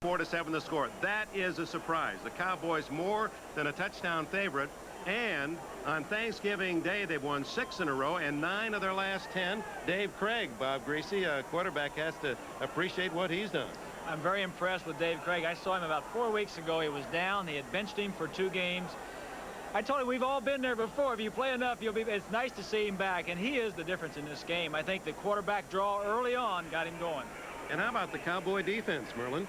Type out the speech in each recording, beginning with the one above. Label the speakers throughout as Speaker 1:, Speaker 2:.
Speaker 1: 4-7 the score. That is a surprise. The Cowboys more than a touchdown favorite. And on Thanksgiving Day, they've won 6 in a row and 9 of their last 10. Dave Craig, Bob Griese, a quarterback, has to appreciate what he's done.
Speaker 2: I'm very impressed with Dave Craig. I saw him about 4 weeks ago. He was down. They had benched him for 2 games. I told him we've all been there before. If you play enough, you'll be. It's nice to see him back, and he is the difference in this game. I think the quarterback draw early on got him going.
Speaker 1: And how about the Cowboy defense, Merlin?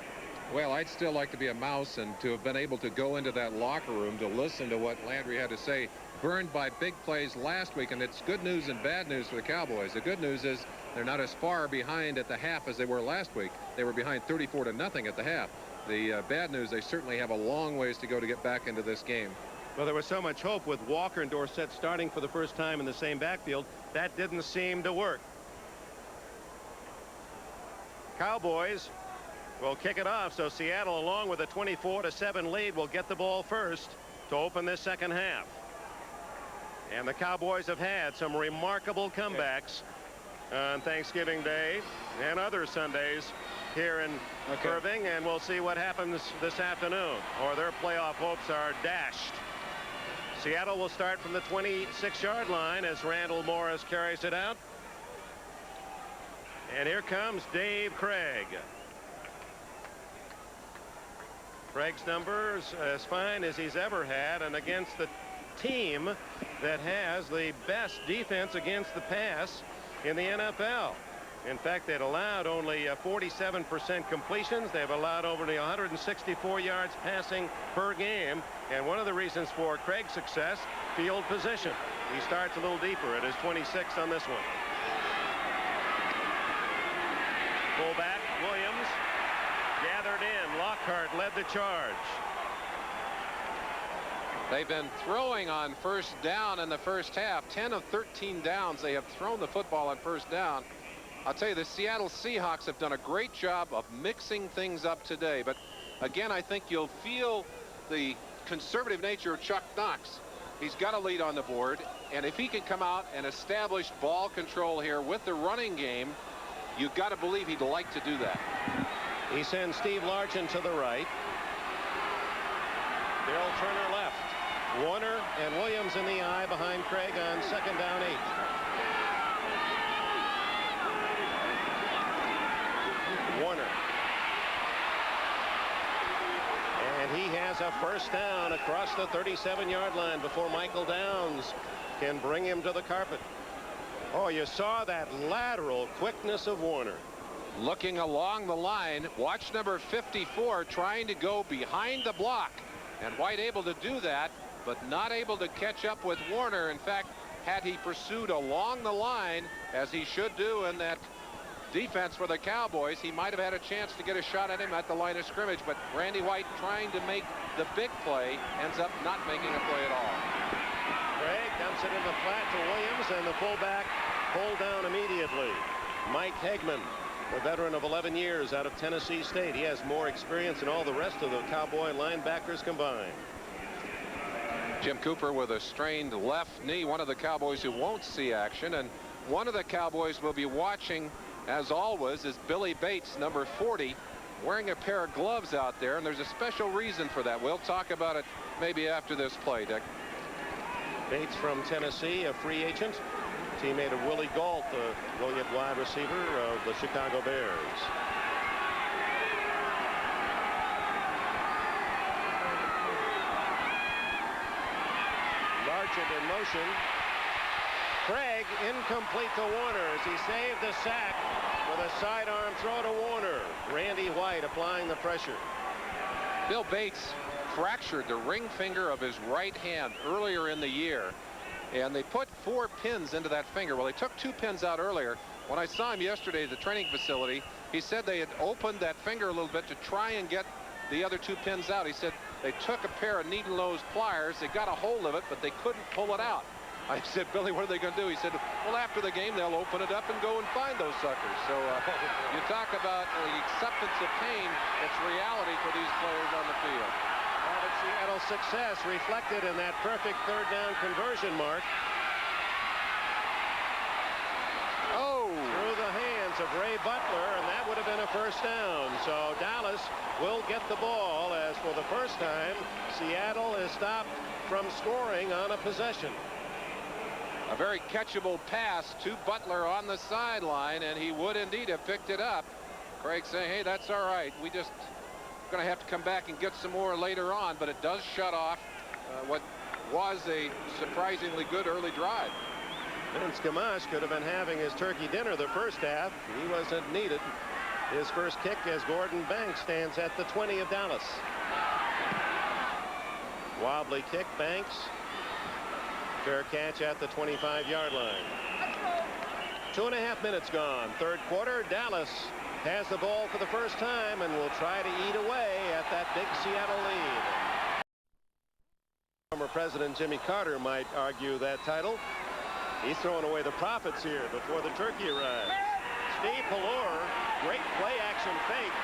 Speaker 3: Well, I'd still like to be a mouse and to have been able to go into that locker room to listen to what Landry had to say. Burned by big plays last week, and it's good news and bad news for the Cowboys. The good news is they're not as far behind at the half as they were last week. They were behind 34-0 at the half. The bad news, they certainly have a long ways to go to get back into this game.
Speaker 1: Well, there was so much hope with Walker and Dorsett starting for the first time in the same backfield. That didn't seem to work. Cowboys will kick it off, so Seattle, along with a 24-7 lead, will get the ball first to open this second half. And the Cowboys have had some remarkable comebacks on Thanksgiving Day and other Sundays here in Irving, and we'll see what happens this afternoon, or their playoff hopes are dashed. Seattle will start from the 26-yard line as Randall Morris carries it out. And here comes Dave Craig. Craig's numbers as fine as he's ever had, and against the team that has the best defense against the pass in the NFL. In fact, they'd allowed only 47% completions. They've allowed only 164 yards passing per game. And one of the reasons for Craig's success, field position. He starts a little deeper at his 26 on this one. Fullback Williams gathered in. Lockhart led the charge.
Speaker 3: They've been throwing on first down in the first half. 10 of 13 downs. They have thrown the football on first down. I'll tell you, the Seattle Seahawks have done a great job of mixing things up today. But again, I think you'll feel the conservative nature of Chuck Knox. He's got a lead on the board, and if he can come out and establish ball control here with the running game, you've got to believe he'd like to do that.
Speaker 1: He sends Steve Largent to the right. Bill Turner left. Warner and Williams in the eye behind Craig on 2nd down 8. Warner. And he has a first down across the 37-yard line before Michael Downs can bring him to the carpet. Oh, you saw that lateral quickness of Warner.
Speaker 3: Looking along the line, watch number 54 trying to go behind the block. And White able to do that, but not able to catch up with Warner. In fact, had he pursued along the line, as he should do in that defense for the Cowboys, he might have had a chance to get a shot at him at the line of scrimmage. But Randy White, trying to make the big play, ends up not making a play at all.
Speaker 1: Craig dumps it in the flat to Williams, and the fullback pulled down immediately. Mike Hegman, a veteran of 11 years out of Tennessee State. He has more experience than all the rest of the Cowboy linebackers combined.
Speaker 3: Jim Cooper with a strained left knee, one of the Cowboys who won't see action, and one of the Cowboys will be watching, as always, is Billy Bates, number 40, wearing a pair of gloves out there, and there's a special reason for that. We'll talk about it maybe after this play, Dick.
Speaker 1: Bates from Tennessee, a free agent, teammate of Willie Gault, the brilliant wide receiver of the Chicago Bears. Largent in motion. Craig incomplete to Warner as he saved the sack with a sidearm throw to Warner. Randy White applying the pressure.
Speaker 3: Bill Bates fractured the ring finger of his right hand earlier in the year, and they put 4 pins into that finger. Well, they took 2 pins out earlier. When I saw him yesterday at the training facility, he said they had opened that finger a little bit to try and get the other 2 pins out. He said they took a pair of needle-nose pliers, they got a hold of it, but they couldn't pull it out. I said, Billy, what are they going to do? He said, well, after the game, they'll open it up and go and find those suckers. So you talk about the acceptance of pain. It's reality for these players on the field.
Speaker 1: Seattle's success reflected in that perfect 3rd down conversion, Mark.
Speaker 3: Oh!
Speaker 1: Through the hands of Ray Butler, and that would have been a first down. So Dallas Dallas will get the ball as for the first time Seattle is stopped from scoring on a possession.
Speaker 3: A very catchable pass to Butler on the sideline, and he would indeed have picked it up. Craig saying, hey, that's all right. We just going to have to come back and get some more later on, but it does shut off what was a surprisingly good early drive.
Speaker 1: Vince Gamache could have been having his turkey dinner the first half. He wasn't needed. His first kick as Gordon Banks stands at the 20 of Dallas. Wobbly kick, Banks. Fair catch at the 25-yard line. 2.5 minutes gone. Third quarter. Dallas has the ball for the first time and will try to eat away at that big Seattle lead. Former President Jimmy Carter might argue that title. He's throwing away the profits here before the turkey arrives. Steve Pallor, great play action fake.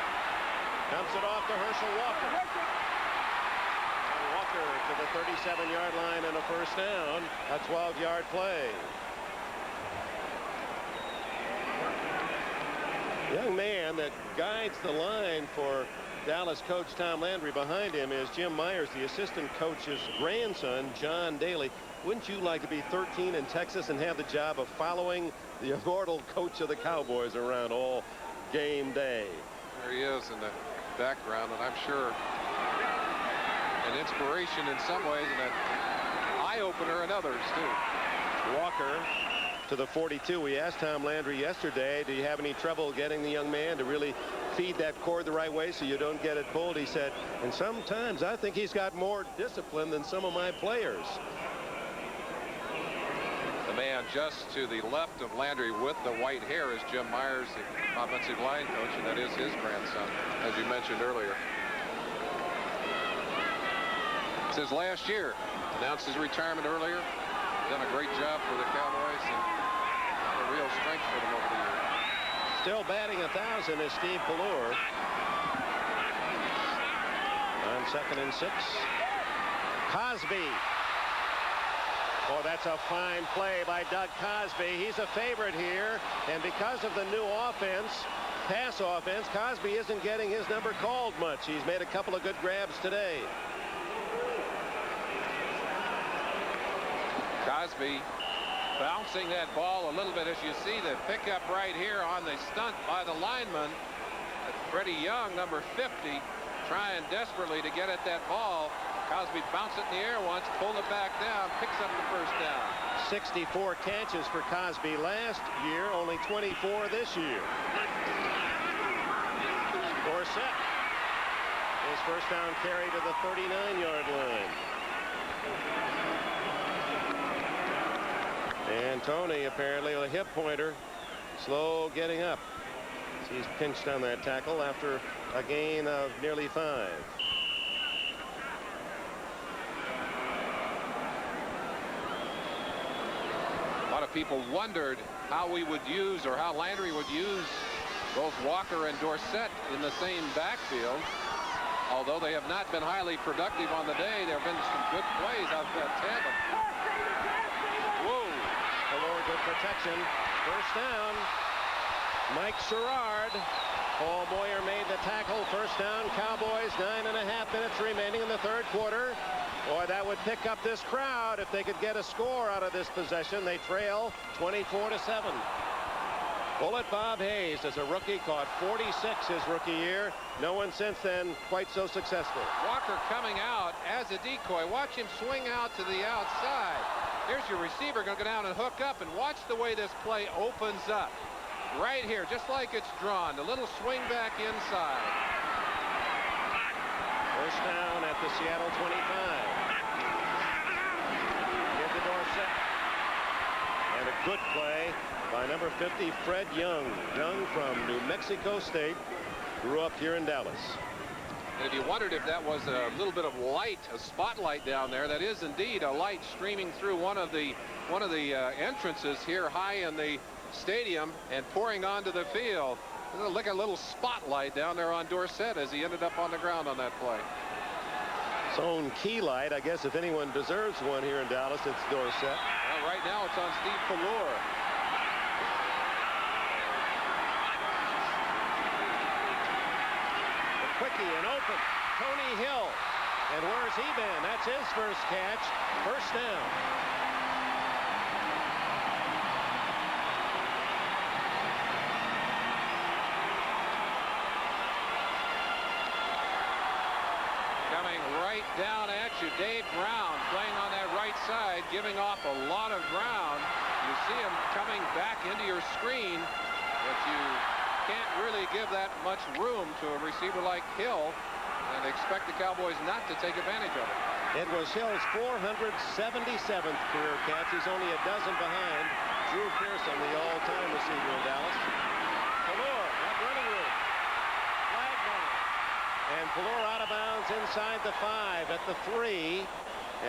Speaker 1: Dumps it off to Herschel Walker. And Walker to the 37-yard line and a first down. A 12-yard play. Young man that guides the line for Dallas coach Tom Landry. Behind him is Jim Myers, the assistant coach's grandson, John Daly. Wouldn't you like to be 13 in Texas and have the job of following the immortal coach of the Cowboys around all game day?
Speaker 3: There he is in the background, and I'm sure an inspiration in some ways and an eye-opener in others, too.
Speaker 1: Walker to the 42. We asked Tom Landry yesterday, do you have any trouble getting the young man to really feed that cord the right way so you don't get it pulled? He said, and sometimes I think he's got more discipline than some of my players.
Speaker 3: The man just to the left of Landry with the white hair is Jim Myers, the offensive line coach, and that is his grandson, as you mentioned earlier. It's his last year. Announced his retirement earlier. Done a great job for the Cowboys and a real strength for them over the years.
Speaker 1: Still batting 1,000 is Steve Pallor. On 2nd and 6. Cosby. Oh, that's a fine play by Doug Cosby. He's a favorite here, and because of the new offense, pass offense, Cosby isn't getting his number called much. He's made a couple of good grabs today.
Speaker 3: Cosby bouncing that ball a little bit, as you see the pickup right here on the stunt by the lineman. Freddie Young, number 50, trying desperately to get at that ball. Cosby bounced it in the air once, pulled it back down, picks up the first down.
Speaker 1: 64 catches for Cosby last year, only 24 this year. Dorsett, his first down carry to the 39-yard line. And Tony, apparently a hip pointer, slow getting up. He's pinched on that tackle after a gain of nearly 5.
Speaker 3: A lot of people wondered how we would use, or how Landry would use, both Walker and Dorsett in the same backfield. Although they have not been highly productive on the day, there have been some good plays out of that tandem. Whoa.
Speaker 1: Below good protection. First down. Mike Sherrard. Paul Moyer made the tackle. First down, Cowboys. 9.5 minutes remaining in the third quarter. Boy, that would pick up this crowd if they could get a score out of this possession. They trail 24-7. Bullet Bob Hayes, as a rookie, caught 46 his rookie year. No one since then quite so successful.
Speaker 3: Walker coming out as a decoy. Watch him swing out to the outside. Here's your receiver going to go down and hook up, and watch the way this play opens up. Right here, just like it's drawn. A little swing back inside.
Speaker 1: First down at the Seattle 25. Give to Dorsett. And a good play by number 50, Fred Young. Young from New Mexico State. Grew up here in Dallas.
Speaker 3: And if you wondered if that was a little bit of light, a spotlight down there, that is indeed a light streaming through one of the entrances here high in the stadium and pouring onto the field. Look at a little spotlight down there on Dorsett as he ended up on the ground on that play.
Speaker 1: His own key light. I guess if anyone deserves one here in Dallas, it's Dorsett.
Speaker 3: Well, right now it's on Steve Pallor.
Speaker 1: Lucky and open. Tony Hill. And where's he been? That's his first catch. First down.
Speaker 3: Coming right down at you, Dave Brown playing on that right side, giving off a lot of ground. You see him coming back into your screen, but you can't really give that much room to a receiver like Hill and expect the Cowboys not to take advantage of it.
Speaker 1: It was Hill's 477th career catch. He's only a dozen behind Drew Pearson, the all-time receiver in Dallas. Pelor, not running room. Flag down. And Pelor out of bounds inside the 5 at the 3.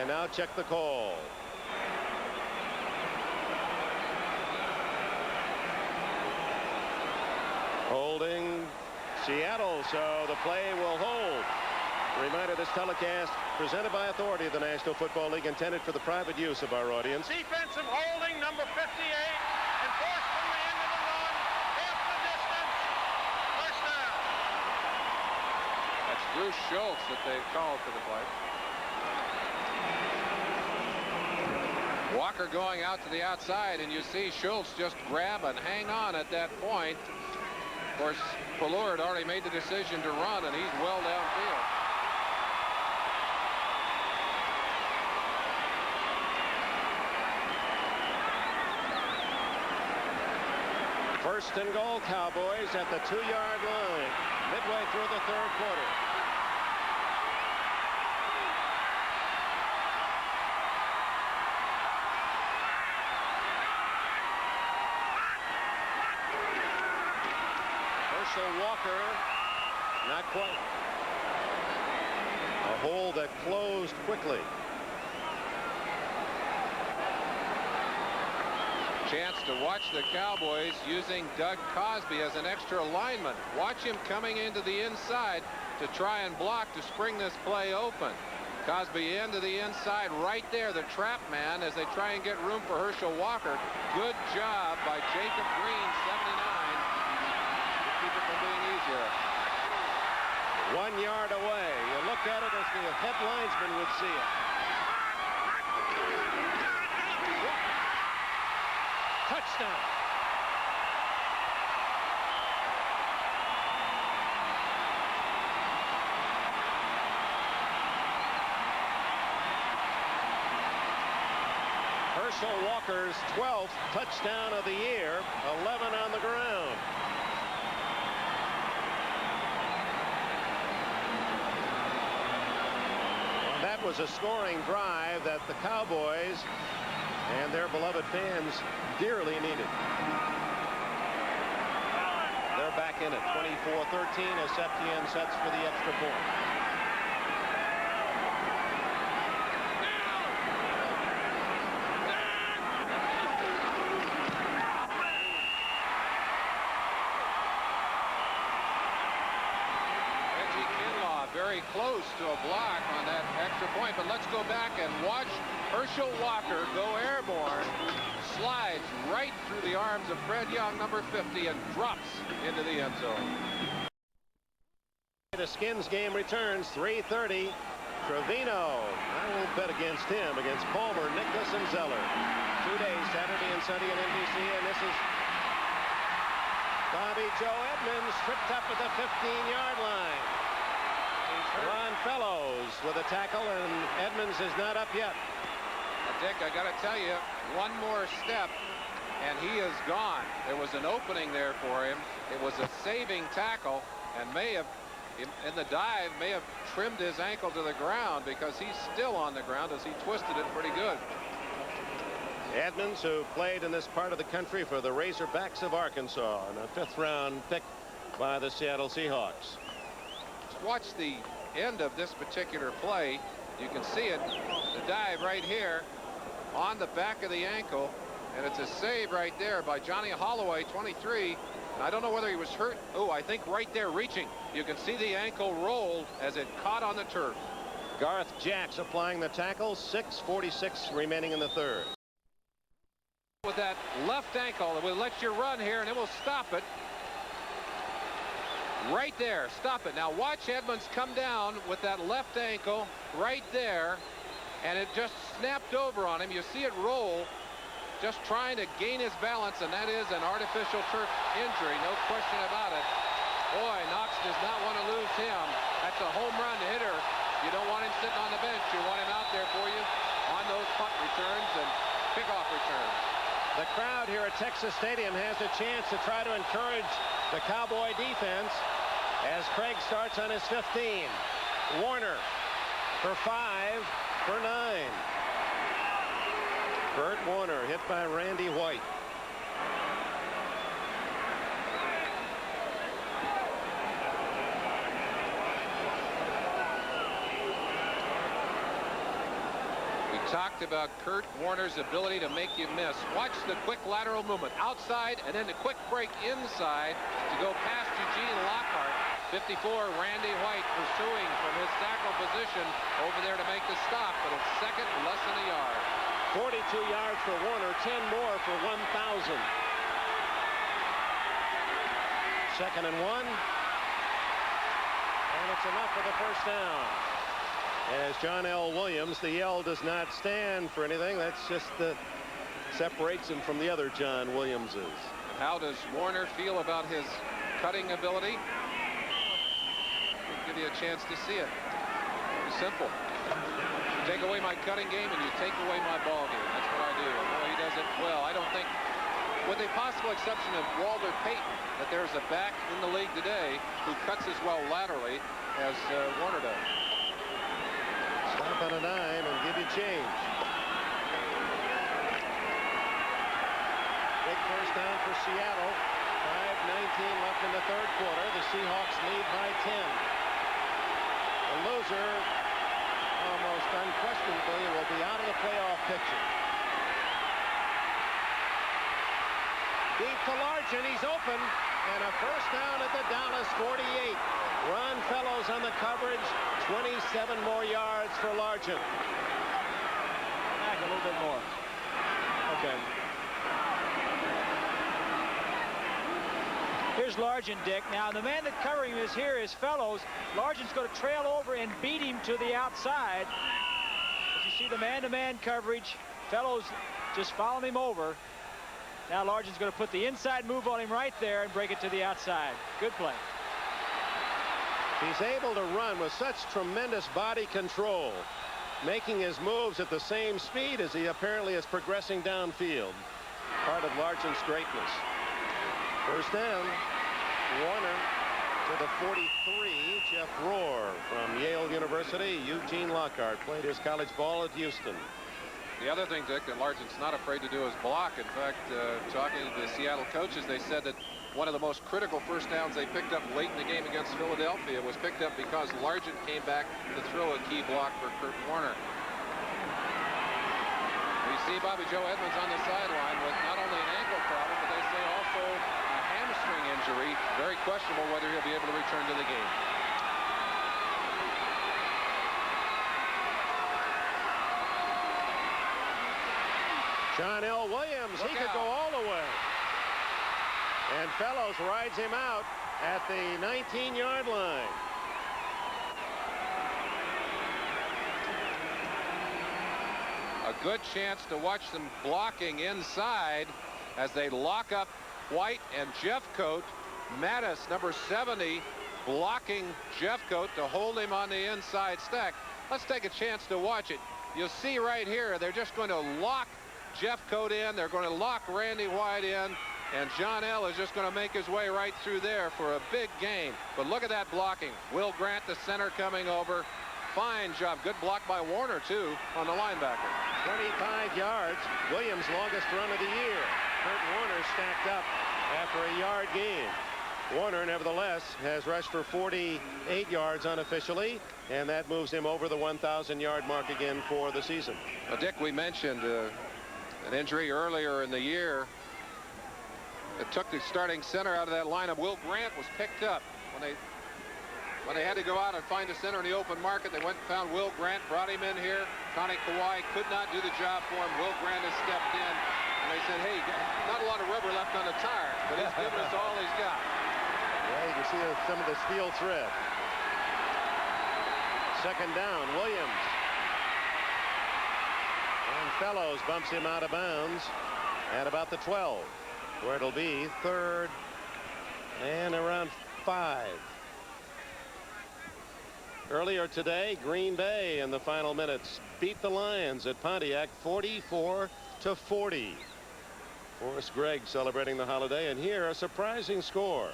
Speaker 1: And now check the call. Holding Seattle, so the play will hold. Reminder, this telecast presented by authority of the National Football League, intended for the private use of our audience.
Speaker 4: Defensive holding, number 58, and forced from the end of the run, half the distance, first down.
Speaker 3: That's Bruce Schultz that they've called for the play. Walker going out to the outside, and you see Schultz just grab and hang on at that point. Of course, Pelor had already made the decision to run, and he's well downfield.
Speaker 1: First and goal, Cowboys at the 2-yard line, midway through the third quarter. Walker, not quite. A hole that closed quickly.
Speaker 3: Chance to watch the Cowboys using Doug Cosby as an extra lineman. Watch him coming into the inside to try and block to spring this play open. Cosby into the inside right there, the trap man, as they try and get room for Herschel Walker. Good job by Jacob Green, 79. Keep it from being easier.
Speaker 1: 1 yard away. You look at it as the head linesman would see it. Touchdown. Herschel Walker's 12th touchdown of the year, 11 on the ground. That was a scoring drive that the Cowboys and their beloved fans dearly needed. They're back in it, 24-13 as Septien sets for the extra point.
Speaker 3: Very close to a block on that extra point, but let's go back and watch Herschel Walker go airborne, slides right through the arms of Fred Young, number 50, and drops into the end zone.
Speaker 1: The Skins game returns, 3:30. Trevino, I will bet against him, against Palmer, Nicholas, and Zeller. 2 days, Saturday and Sunday at NBC, and this is Bobby Joe Edmonds tripped up at the 15-yard line. Ron Fellows with a tackle, and Edmonds is not up yet.
Speaker 3: Dick, I got to tell you, one more step, and he is gone. There was an opening there for him. It was a saving tackle, and may have, in the dive, may have trimmed his ankle to the ground, because he's still on the ground as he twisted it pretty good.
Speaker 1: Edmonds, who played in this part of the country for the Razorbacks of Arkansas, and a 5th-round pick by the Seattle Seahawks.
Speaker 3: Watch the end of this particular play. You can see it, the dive right here on the back of the ankle, and it's a save right there by Johnny Holloway, 23. And I don't know whether he was hurt. Oh, I think right there reaching. You can see the ankle rolled as it caught on the turf.
Speaker 1: Garth Jacks applying the tackle, 6:46 remaining in the third.
Speaker 3: With that left ankle, it will let you run here, and it will stop it. Right there. Stop it. Now watch Edmonds come down with that left ankle right there, and it just snapped over on him. You see it roll, just trying to gain his balance, and that is an artificial turf injury, no question about it. Boy, Knox does not want to lose him. That's a home run hitter. You don't want him sitting on the bench. You want him out there for you on those punt returns and kickoff returns.
Speaker 1: The crowd here at Texas Stadium has a chance to try to encourage the Cowboy defense as Craig starts on his 15. Warner for 5 for 9. Curt Warner hit by Randy White.
Speaker 3: Talked about Curt Warner's ability to make you miss. Watch the quick lateral movement outside and then the quick break inside to go past Eugene Lockhart. 54, Randy White pursuing from his tackle position over there to make the stop, but it's second and less than a yard.
Speaker 1: 42 yards for Warner, 10 more for 1,000. Second and 1. And it's enough for the first down. As John L. Williams, the yell does not stand for anything. That's just separates him from the other John Williamses.
Speaker 3: How does Warner feel about his cutting ability? I'll give you a chance to see it. It's simple. You take away my cutting game and you take away my ball game. That's what I do. Well, he does it well. I don't think, with the possible exception of Walter Payton, that there's a back in the league today who cuts as well laterally as Warner does.
Speaker 1: Stop on a dime and give you change. Big first down for Seattle. 5:19 left in the third quarter. The Seahawks lead by 10. The loser, almost unquestionably, will be out of the playoff picture. Deep to Largent. He's open. And a first down at the Dallas 48. Ron Fellows on the coverage. 27 more yards for Largent.
Speaker 2: Back a little bit more.
Speaker 1: Okay.
Speaker 2: Here's Largent, Dick. Now the man that covering him is here is Fellows. Largent's going to trail over and beat him to the outside. As you see the man-to-man coverage, Fellows just following him over. Now Largent's going to put the inside move on him right there and break it to the outside. Good play.
Speaker 1: He's able to run with such tremendous body control, making his moves at the same speed as he apparently is progressing downfield. Part of Largent's greatness. First down. Warner to the 43. Jeff Rohr from Yale University. Eugene Lockhart played his college ball at Houston.
Speaker 3: The other thing, Dick, that Largent's not afraid to do is block. In fact, talking to the Seattle coaches, they said that one of the most critical first downs they picked up late in the game against Philadelphia was picked up because Largent came back to throw a key block for Curt Warner. We see Bobby Joe Edmonds on the sideline with not only an ankle problem, but they say also a hamstring injury. Very questionable whether he'll be able to return to the game.
Speaker 1: John L. Williams, he could go all the way. And Fellows rides him out at the 19-yard line.
Speaker 3: A good chance to watch them blocking inside as they lock up White and Jeffcoat. Mattis, number 70, blocking Jeffcoat to hold him on the inside stack. Let's take a chance to watch it. You'll see right here, they're just going to lock Jeffcoat in. They're going to lock Randy White in. And John L. is just going to make his way right through there for a big gain. But look at that blocking. Will Grant, the center, coming over. Fine job. Good block by Warner, too, on the linebacker.
Speaker 1: 25 yards. Williams' longest run of the year. Curt Warner stacked up after a yard gain. Warner, nevertheless, has rushed for 48 yards unofficially, and that moves him over the 1,000-yard mark again for the season.
Speaker 3: Dick, we mentioned an injury earlier in the year. It took the starting center out of that lineup. Will Grant was picked up when they had to go out and find a center in the open market. They went and found Will Grant, brought him in here. Connie Kawhi could not do the job for him. Will Grant has stepped in, and they said, hey, not a lot of rubber left on the tire, but he's given us all he's got.
Speaker 1: Yeah, you can see some of the steel thread. Second down, Williams. And Fellows bumps him out of bounds at about the 12, where it'll be third and around 5. Earlier today, Green Bay in the final minutes beat the Lions at Pontiac 44-40. Forrest Gregg celebrating the holiday, and here a surprising score.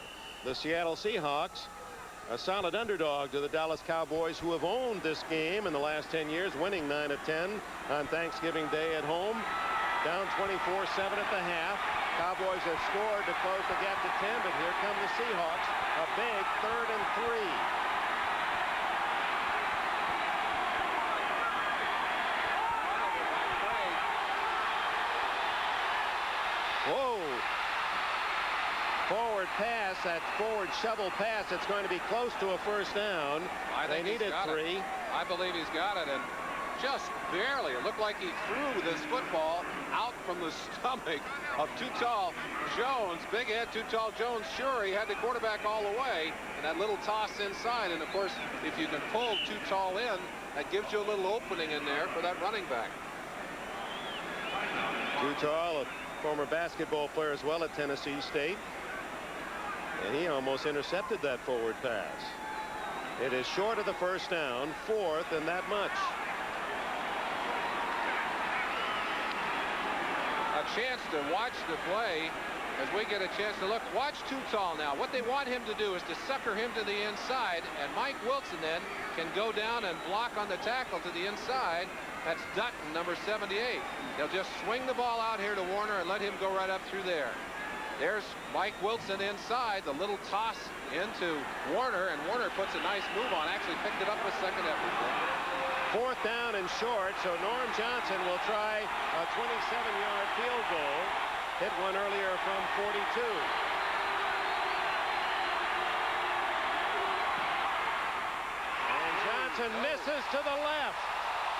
Speaker 1: The Seattle Seahawks, a solid underdog to the Dallas Cowboys, who have owned this game in the last 10 years, winning 9 of 10 on Thanksgiving Day at home. Down 24-7 at the half. Cowboys have scored to close the gap to 10, but here come the Seahawks, a big 3rd and 3. Whoa. Forward pass, that forward shovel pass. It's going to be close to a first down. They needed 3.
Speaker 3: I believe he's got it, and just barely. It looked like he threw this football out from the stomach of Too Tall Jones. Big head Too Tall Jones. Sure, he had the quarterback all the way, and that little toss inside. And of course, if you can pull Too Tall in, that gives you a little opening in there for that running back.
Speaker 1: Too Tall, a former basketball player as well at Tennessee State. And he almost intercepted that forward pass. It is short of the first down, 4th and that much.
Speaker 3: A chance to watch the play as we get a chance to look. Watch Too Tall now. What they want him to do is to sucker him to the inside, and Mike Wilson then can go down and block on the tackle to the inside. That's Dutton, number 78. They'll just swing the ball out here to Warner and let him go right up through there. There's Mike Wilson inside, the little toss into Warner, and Warner puts a nice move on, actually picked it up a second effort.
Speaker 1: 4th down and short, so Norm Johnson will try a 27-yard field goal. Hit one earlier from 42. And Johnson misses to the left.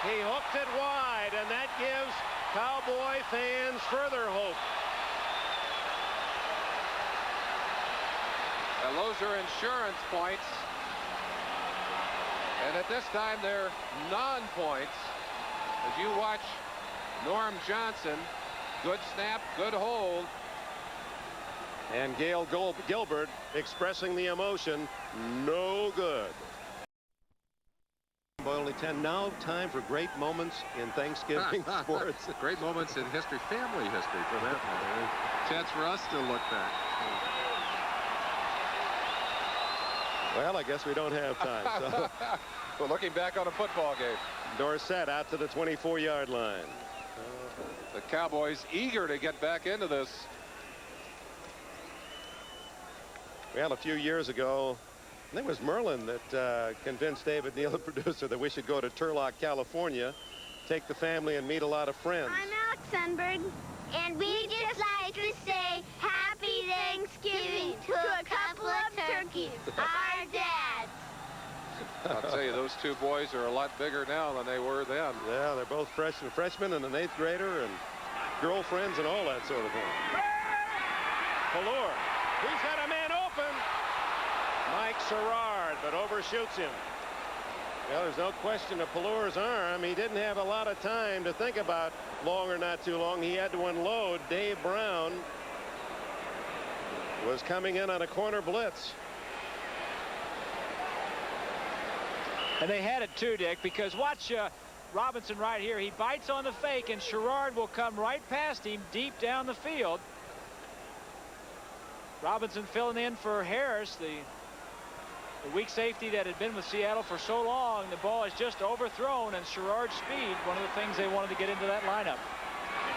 Speaker 1: He hooked it wide, and that gives Cowboy fans further hope.
Speaker 3: And those are insurance points. And at this time, they're non-points. As you watch Norm Johnson, good snap, good hold.
Speaker 1: And Gail Gilbert expressing the emotion, no good. Only 10. Now time for great moments in Thanksgiving sports.
Speaker 3: Great moments in history, family history for that matter. Chance for us to look back.
Speaker 1: Well, I guess we don't have time. So
Speaker 3: we're looking back on a football game.
Speaker 1: Dorsett out to the 24-yard line.
Speaker 3: The Cowboys eager to get back into this.
Speaker 1: Well, a few years ago, I think it was Merlin that convinced David Neal, the producer, that we should go to Turlock, California, take the family and meet a lot of friends.
Speaker 5: I'm Alex Enberg, and we just like to say Happy Thanksgiving to a couple of turkeys, our dads.
Speaker 3: I'll tell you, those two boys are a lot bigger now than they were then.
Speaker 1: Yeah, they're both freshmen and an 8th grader and girlfriends and all that sort of thing. Pallur, he's got a man open. Mike Sherrard, but overshoots him. Well, there's no question of Pallur's arm. He didn't have a lot of time to think about long or not too long. He had to unload. Dave Brown was coming in on a corner blitz.
Speaker 2: And they had it too, Dick, because watch Robinson right here. He bites on the fake, and Sherrard will come right past him deep down the field. Robinson filling in for Harris, the weak safety that had been with Seattle for so long. The ball is just overthrown, and Sherrard's speed, one of the things they wanted to get into that lineup.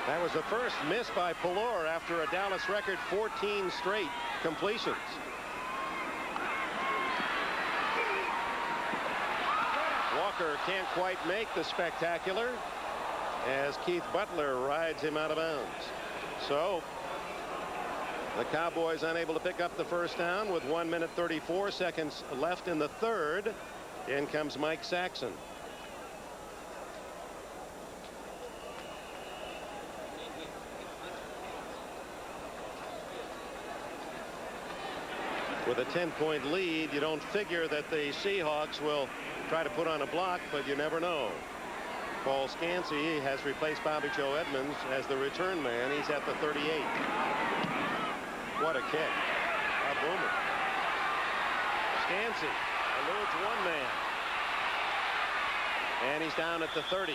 Speaker 1: That was the first miss by Pallur after a Dallas record 14 straight completions. Walker can't quite make the spectacular as Keith Butler rides him out of bounds. So the Cowboys unable to pick up the first down with 1 minute 34 seconds left in the third. In comes Mike Saxon. With a 10-point lead, you don't figure that the Seahawks will try to put on a block, but you never know. Paul Scansey has replaced Bobby Joe Edmonds as the return man. He's at the 38. What a kick. A boomer. Scansey eludes one man. And he's down at the 30.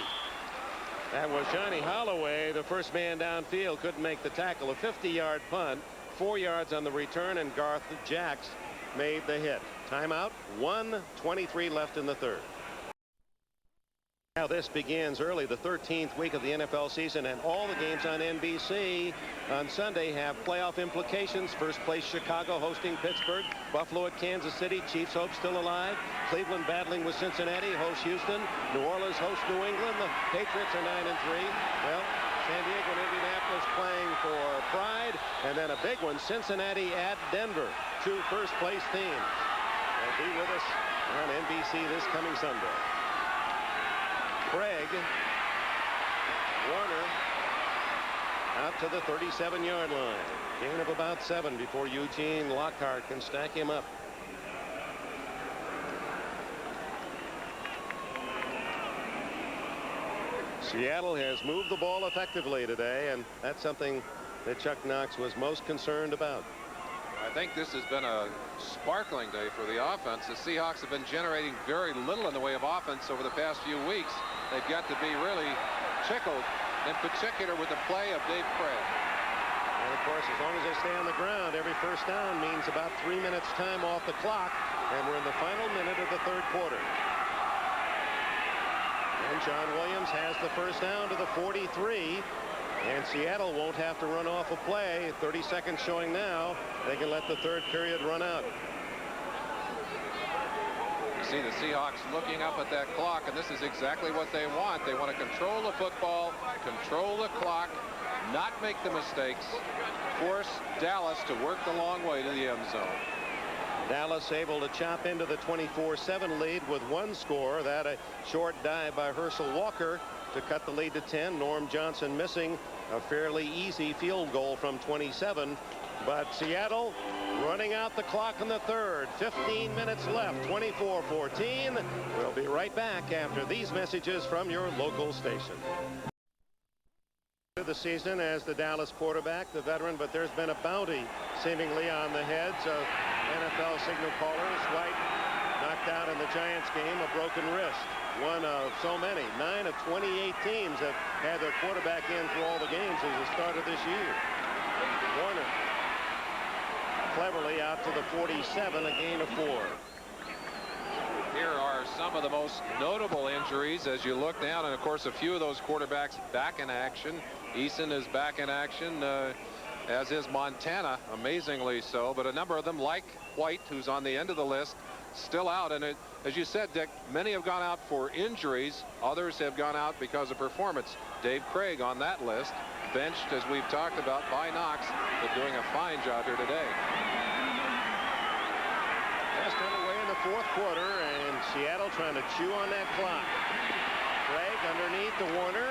Speaker 1: That was Johnny Holloway, the first man downfield, couldn't make the tackle. A 50-yard punt, 4 yards on the return, and Garth Jacks made the hit. Timeout, 1:23 left in the third. Now this begins early, the 13th week of the NFL season, and all the games on NBC on Sunday have playoff implications. First place Chicago hosting Pittsburgh, Buffalo at Kansas City, Chiefs hope still alive, Cleveland battling with Cincinnati, hosts Houston, New Orleans hosts New England, the Patriots are 9-3. Well, San Diego and Indianapolis playing for pride, and then a big one, Cincinnati at Denver, 2 first place teams. They'll be with us on NBC this coming Sunday. Craig, Warner out to the 37-yard line. Gain of about 7 before Eugene Lockhart can stack him up. Seattle has moved the ball effectively today, and that's something that Chuck Knox was most concerned about.
Speaker 3: I think this has been a sparkling day for the offense. The Seahawks have been generating very little in the way of offense over the past few weeks. They've got to be really tickled, in particular with the play of Dave Craig.
Speaker 1: And of course, as long as they stay on the ground, every first down means about 3 minutes time off the clock, and we're in the final minute of the third quarter. And John Williams has the first down to the 43. And Seattle won't have to run off a play. 30 seconds showing now. They can let the third period run out.
Speaker 3: You see the Seahawks looking up at that clock, and this is exactly what they want. They want to control the football, control the clock, not make the mistakes, force Dallas to work the long way to the end zone.
Speaker 1: Dallas able to chop into the 24-7 lead with one score. That a short dive by Herschel Walker to cut the lead to 10. Norm Johnson missing a fairly easy field goal from 27. But Seattle running out the clock in the third. 15 minutes left. 24-14. We'll be right back after these messages from your local station. The season as the Dallas quarterback, the veteran, but there's been a bounty seemingly on the heads of NFL signal callers. White knocked out in the Giants game, a broken wrist. One of so many. 9 of 28 teams have had their quarterback in for all the games as the start of this year. Warner cleverly out to the 47, a gain of 4.
Speaker 3: Here are some of the most notable injuries as you look down, and of course a few of those quarterbacks back in action. Eason is back in action, as is Montana, amazingly so, but a number of them, like White, who's on the end of the list, still out. And as you said, Dick, many have gone out for injuries, others have gone out because of performance. Dave Craig on that list, benched, as we've talked about, by Knox, but doing a fine job here today.
Speaker 1: Just underway in the fourth quarter, and Seattle trying to chew on that clock. Craig underneath to Warner,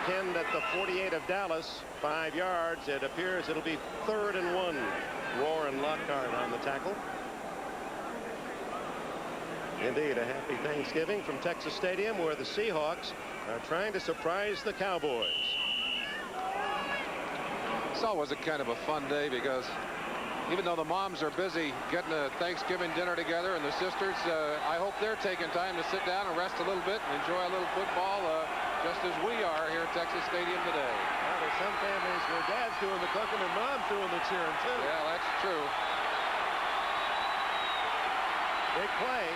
Speaker 1: pinned at the 48 of Dallas, 5 yards. It appears it'll be 3rd and 1. Warren Lockhart on the tackle. Indeed, a happy Thanksgiving from Texas Stadium, where the Seahawks are trying to surprise the Cowboys.
Speaker 3: It's always a kind of a fun day because even though the moms are busy getting a Thanksgiving dinner together, and the sisters, I hope they're taking time to sit down and rest a little bit and enjoy a little football, just as we are here at Texas Stadium today.
Speaker 1: Well, there's some families where dad's doing the cooking and mom's doing the cheering too.
Speaker 3: Yeah, that's true.
Speaker 1: Big play.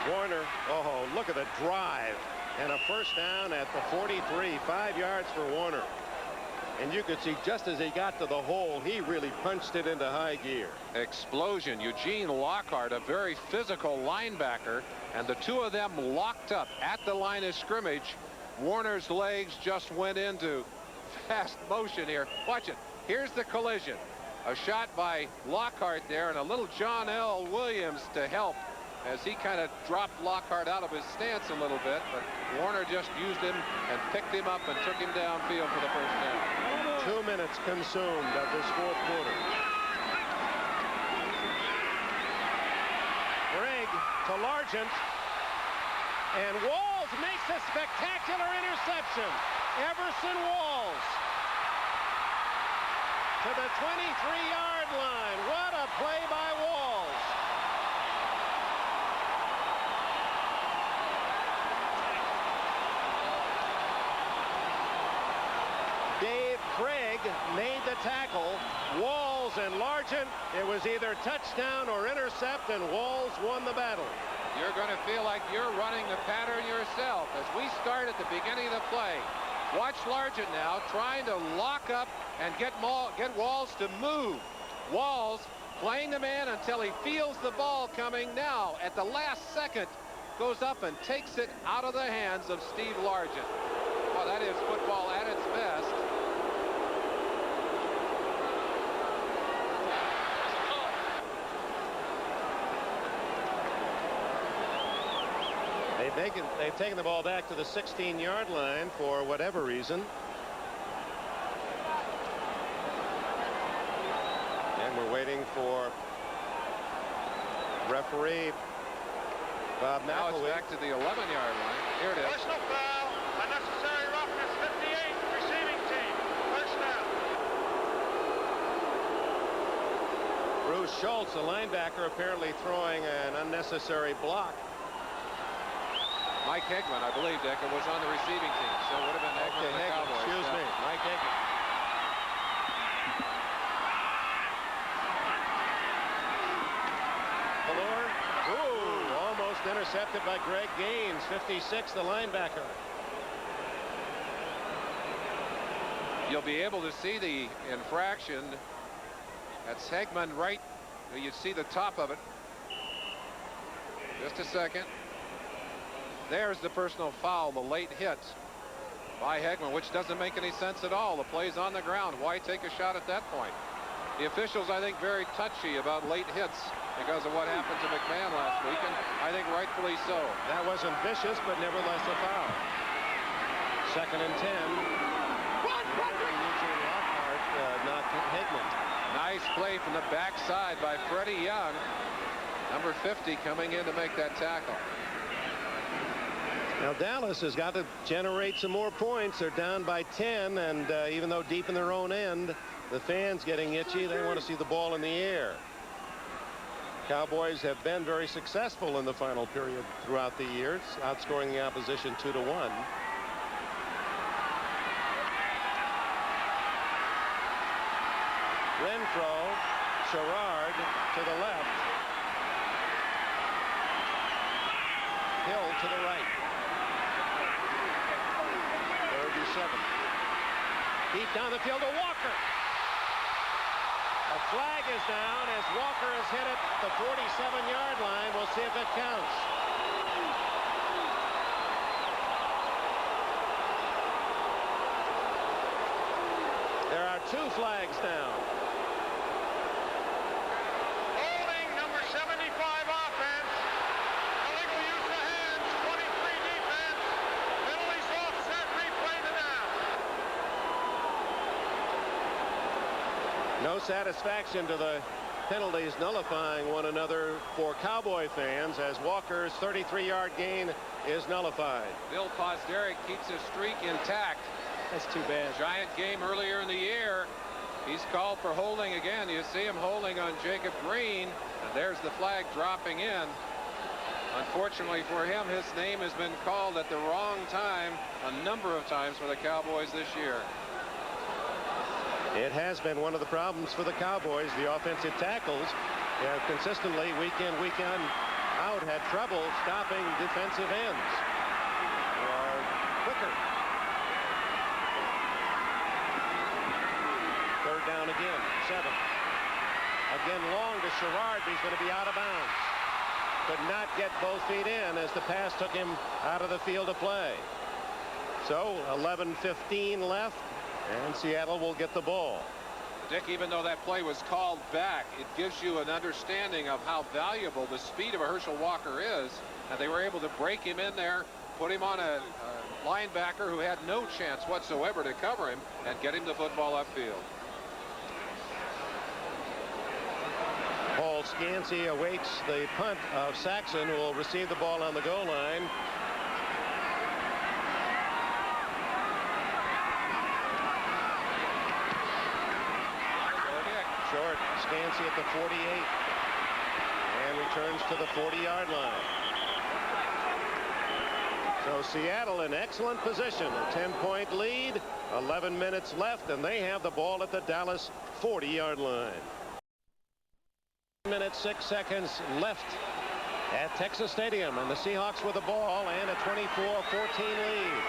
Speaker 1: Warner, oh, look at the drive, and a first down at the 43, 5 yards for Warner. And you could see just as he got to the hole, he really punched it into high gear.
Speaker 3: Explosion. Eugene Lockhart, a very physical linebacker, and the two of them locked up at the line of scrimmage. Warner's legs just went into fast motion here. Watch it. Here's the collision. A shot by Lockhart there, and a little John L. Williams to help as he kind of dropped Lockhart out of his stance a little bit, but Warner just used him and picked him up and took him downfield for the first down.
Speaker 1: 2 minutes consumed of this fourth quarter. Gregg to Largent. And Walls makes a spectacular interception. Everson Walls to the 23-yard line. What a play by Walls. Dave Craig made the tackle. Walls and Largent, it was either touchdown or intercept, and Walls won the battle.
Speaker 3: You're going to feel like you're running the pattern yourself as we start at the beginning of the play. Watch Largent now trying to lock up and get Walls to move. Walls playing the man until he feels the ball coming. Now at the last second goes up and takes it out of the hands of Steve Largent. Well, that is football at its best.
Speaker 1: They've taken the ball back to the 16-yard line for whatever reason. And we're waiting for referee Bob McElwee.
Speaker 3: Now it's back to the 11-yard line. Here it is.
Speaker 4: Personal foul, unnecessary roughness, 58, receiving team, first down.
Speaker 1: Bruce Schultz, the linebacker, apparently throwing an unnecessary block.
Speaker 3: Mike Hegman, I believe, Dick, was on the receiving team, so it would have been Hegman and the Cowboys.
Speaker 1: Excuse me, Mike Hegman. Ooh, almost intercepted by Greg Gaines, 56, the linebacker.
Speaker 3: You'll be able to see the infraction. That's Hegman right. You see the top of it. Just a second. There's the personal foul, the late hit by Hegman, which doesn't make any sense at all. The play's on the ground. Why take a shot at that point? The officials, I think, very touchy about late hits because of what happened to McMahon last week, and I think rightfully so.
Speaker 1: That wasn't vicious, but nevertheless a foul. 2nd and 10. Knocked Hegman.
Speaker 3: Nice play from the backside by Freddie Young. Number 50 coming in to make that tackle.
Speaker 1: Now Dallas has got to generate some more points. They're down by 10, and even though deep in their own end, the fans getting itchy, they want to see the ball in the air. Cowboys have been very successful in the final period throughout the years, outscoring the opposition 2-1. Renfro, Sherrard to the left. Hill to the right. 37. Deep down the field to Walker. A flag is down as Walker has hit it the 47-yard line. We'll see if it counts. There are 2 flags down.
Speaker 4: Holding number 75 offense. Illegal use of hands, 23 defense. Penalties offset, replay the down.
Speaker 1: No satisfaction to the penalties nullifying one another for Cowboy fans as Walker's 33-yard gain is nullified.
Speaker 3: Bill Posderick keeps his streak intact.
Speaker 2: That's too bad.
Speaker 3: Giant game earlier in the year. He's called for holding again. You see him holding on Jacob Green, and there's the flag dropping in. Unfortunately for him, his name has been called at the wrong time a number of times for the Cowboys this year.
Speaker 1: It has been one of the problems for the Cowboys. The offensive tackles have consistently, week in, week out, had trouble stopping defensive ends who are quicker. 3rd down again, 7. Again long to Sherrard, but he's going to be out of bounds. Could not get both feet in as the pass took him out of the field of play. So 11:15 left, and Seattle will get the ball.
Speaker 3: Dick, even though that play was called back, it gives you an understanding of how valuable the speed of a Herschel Walker is. And they were able to break him in there put him on a linebacker who had no chance whatsoever to cover him and get him the football upfield.
Speaker 1: Paul Scansey awaits the punt of Saxon, who will receive the ball on the goal line. Short. Scansey at the 48 and returns to the 40-yard line. So Seattle in excellent position, a 10-point lead, 11 minutes left, and they have the ball at the Dallas 40-yard line. 1 minute 6 seconds left at Texas Stadium, and the Seahawks with the ball and a 24-14 lead.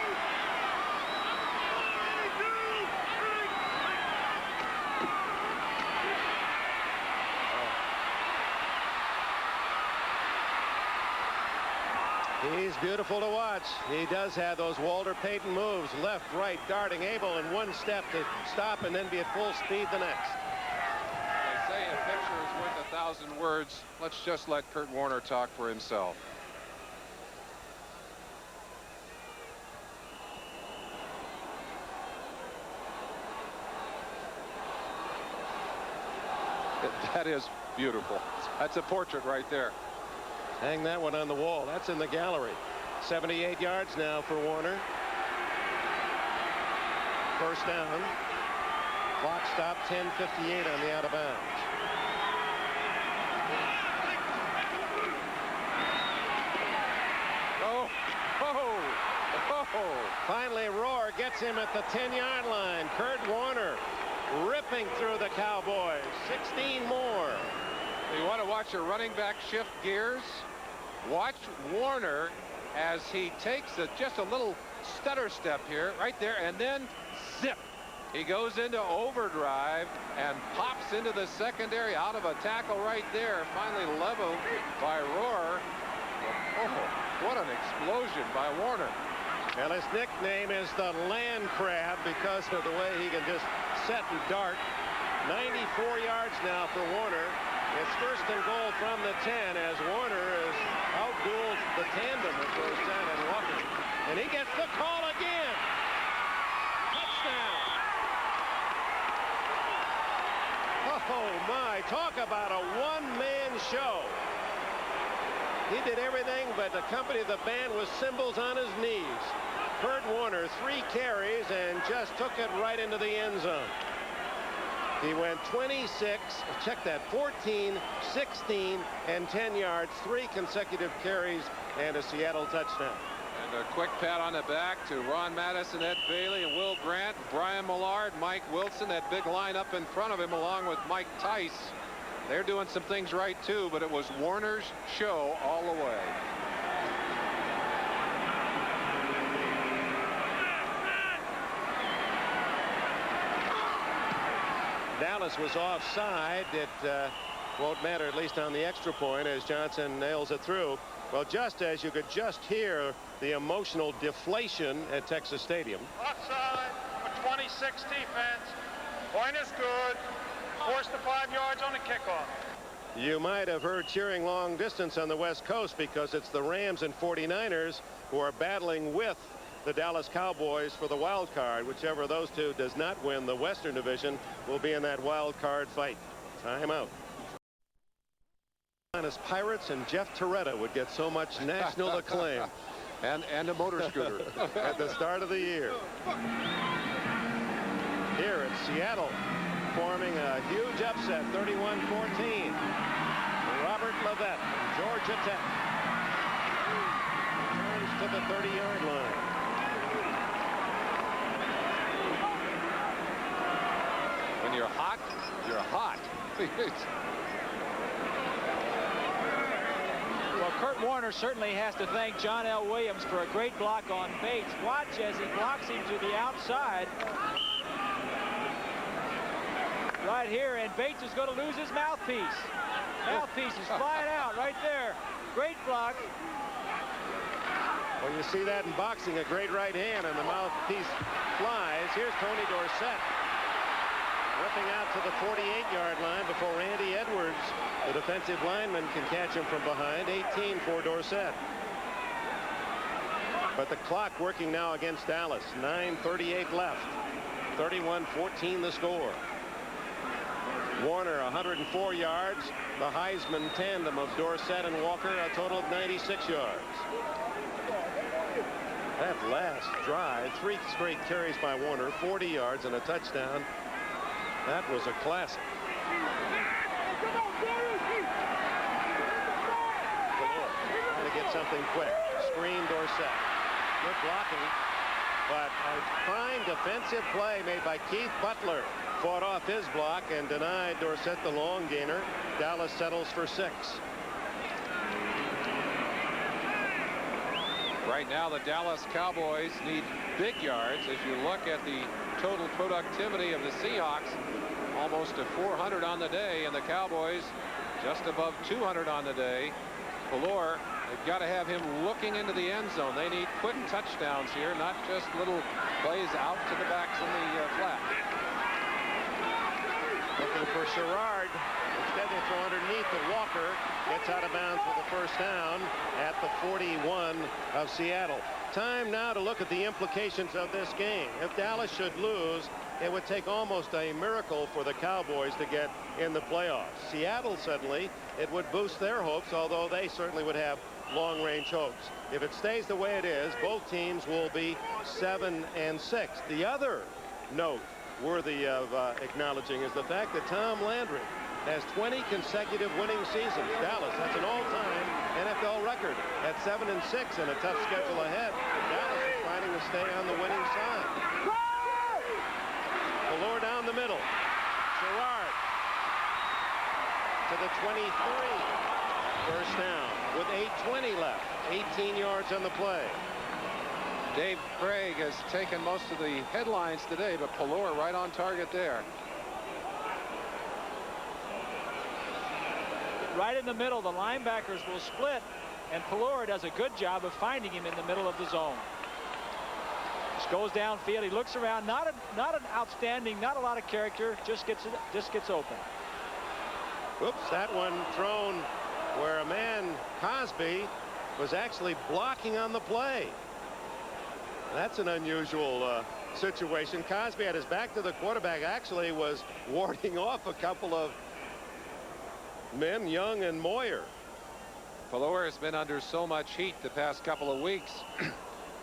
Speaker 1: He's beautiful to watch. He does have those Walter Payton moves, left, right, darting, able in one step to stop and then be at full speed the next.
Speaker 3: They say a picture is worth 1,000 words. Let's just let Curt Warner talk for himself. That is beautiful. That's a portrait right there.
Speaker 1: Hang that one on the wall. That's in the gallery. 78 yards now for Warner. First down. Clock stopped. 10:58 on the out of bounds. Finally, Rohr gets him at the 10-yard line. Curt Warner ripping through the Cowboys. 16 more.
Speaker 3: You want to watch a running back shift gears? Watch Warner as he takes just a little stutter step here, right there, and then zip. He goes into overdrive and pops into the secondary out of a tackle right there. Finally leveled by Rohr. Oh, what an explosion by Warner.
Speaker 1: Well, his nickname is the land crab because of the way he can just set and dart. 94 yards now for Warner. It's first and goal from the 10 as Warner is outduels the tandem of Rosen and Walker. And he gets the call again. Touchdown. Oh, my. Talk about a one-man show. He did everything but accompany the band with cymbals on his knees. Curt Warner, 3 carries and just took it right into the end zone. He went 26, check that, 14, 16, and 10 yards, 3 consecutive carries, and a Seattle touchdown.
Speaker 3: And a quick pat on the back to Ron Madison, Ed Bailey, and Will Grant, Brian Millard, Mike Wilson, that big line up in front of him, along with Mike Tice. They're doing some things right, too, but it was Warner's show all the way.
Speaker 1: Dallas was offside. It won't matter, at least on the extra point, as Johnson nails it through. Well, just as you could just hear the emotional deflation at Texas Stadium.
Speaker 4: Offside for 26 defense. Point is good. Force the 5 yards on the kickoff.
Speaker 1: You might have heard cheering long distance on the West Coast because it's the Rams and 49ers who are battling with the Dallas Cowboys for the wild card. Whichever of those two does not win the Western Division will be in that wild card fight. Timeout. Pirates and Jeff Toretta would get so much national acclaim.
Speaker 3: and a motor scooter.
Speaker 1: At the start of the year. Here at Seattle, forming a huge upset, 31-14. Robert Levette, Georgia Tech, returns to the 30-yard line.
Speaker 3: When you're hot, you're hot.
Speaker 2: Well, Curt Warner certainly has to thank John L. Williams for a great block on Bates. Watch as he blocks him to the outside. Right here, and Bates is going to lose his mouthpiece. Mouthpiece is flying out right there. Great block.
Speaker 1: Well, you see that in boxing, a great right hand, and the mouthpiece flies. Here's Tony Dorsett ripping out to the 48-yard line before Randy Edwards, the defensive lineman, can catch him from behind. 18 for Dorsett. But the clock working now against Dallas. 9:38 left. 31-14 the score. Warner 104 yards. The Heisman tandem of Dorsett and Walker a total of 96 yards. That last drive, 3 straight carries by Warner, 40 yards and a touchdown. That was a classic. Trying to get something quick. Screen Dorsett. Good blocking, but a fine defensive play made by Keith Butler. Fought off his block and denied Dorsett the long gainer. Dallas settles for 6.
Speaker 3: Right now, the Dallas Cowboys need big yards. As you look at the total productivity of the Seahawks, almost to 400 on the day, and the Cowboys just above 200 on the day. Pelor, they've got to have him looking into the end zone. They need quick touchdowns here, not just little plays out to the backs in the flat.
Speaker 1: Looking for Sherrard. Instead they throw underneath to Walker. Gets out of bounds with a first down at the 41 of Seattle. Time now to look at the implications of this game. If Dallas should lose, it would take almost a miracle for the Cowboys to get in the playoffs. Seattle suddenly, it would boost their hopes, although they certainly would have long-range hopes. If it stays the way it is, both teams will be 7-6. The other note worthy of acknowledging is the fact that Tom Landry has 20 consecutive winning seasons. Dallas, that's an all-time NFL record at 7-6 and a tough schedule ahead. Dallas is trying to stay on the winning side. Pelor down the middle. Sherrard to the 23. First down with 8:20 left. 18 yards on the play.
Speaker 3: Dave Craig has taken most of the headlines today, but Pelor right on target there.
Speaker 2: Right in the middle, the linebackers will split, and Pelor does a good job of finding him in the middle of the zone. Just goes downfield. He looks around. Not an outstanding, not a lot of character. Just gets open.
Speaker 1: Oops, that one thrown where a man, Cosby, was actually blocking on the play. That's an unusual situation. Cosby had his back to the quarterback, actually was warding off a couple of men, Young and Moyer.
Speaker 3: Pelor has been under so much heat the past couple of weeks.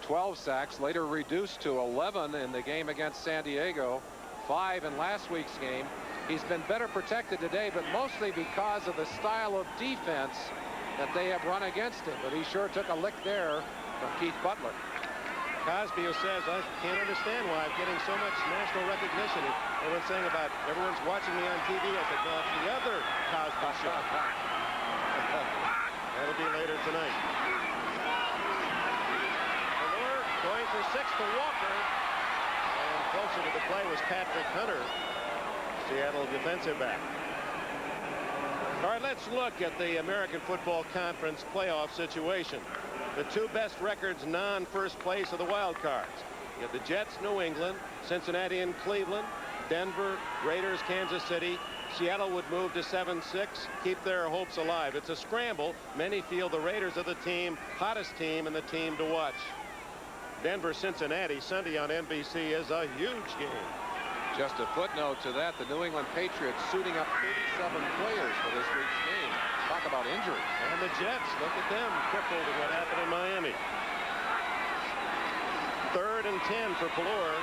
Speaker 3: 12 sacks, later reduced to 11 in the game against San Diego, 5 in last week's game. He's been better protected today, but mostly because of the style of defense that they have run against him. But he sure took a lick there from Keith Butler.
Speaker 1: Cosby, who says, I can't understand why I'm getting so much national recognition. Everyone's saying about everyone's watching me on TV. I said, no, it's the other Cosby show. That'll be later tonight. Pelor going for 6 to Walker. And closer to the play was Patrick Hunter, Seattle defensive back. All right, let's look at the American Football Conference playoff situation. The 2 best records non-first place of the wild cards. You have the Jets, New England, Cincinnati and Cleveland, Denver, Raiders, Kansas City. Seattle would move to 7-6, keep their hopes alive. It's a scramble. Many feel the Raiders are the team, hottest team, and the team to watch. Denver, Cincinnati, Sunday on NBC is a huge game.
Speaker 3: Just a footnote to that, the New England Patriots suiting up 37 players for this week's game. Talk about injuries.
Speaker 1: And the Jets, look at them, crippled in what happened in Miami. 3rd and 10 for Pelor.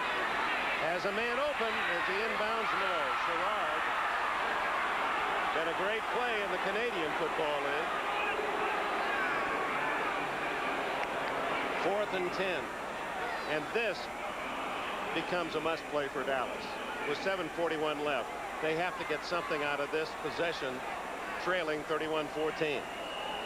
Speaker 1: Has a man open as he inbounds. No. Sherrard. Been a great play in the Canadian Football League. 4th and 10. And this becomes a must play for Dallas. With 7:41 left, they have to get something out of this possession, trailing 31-14.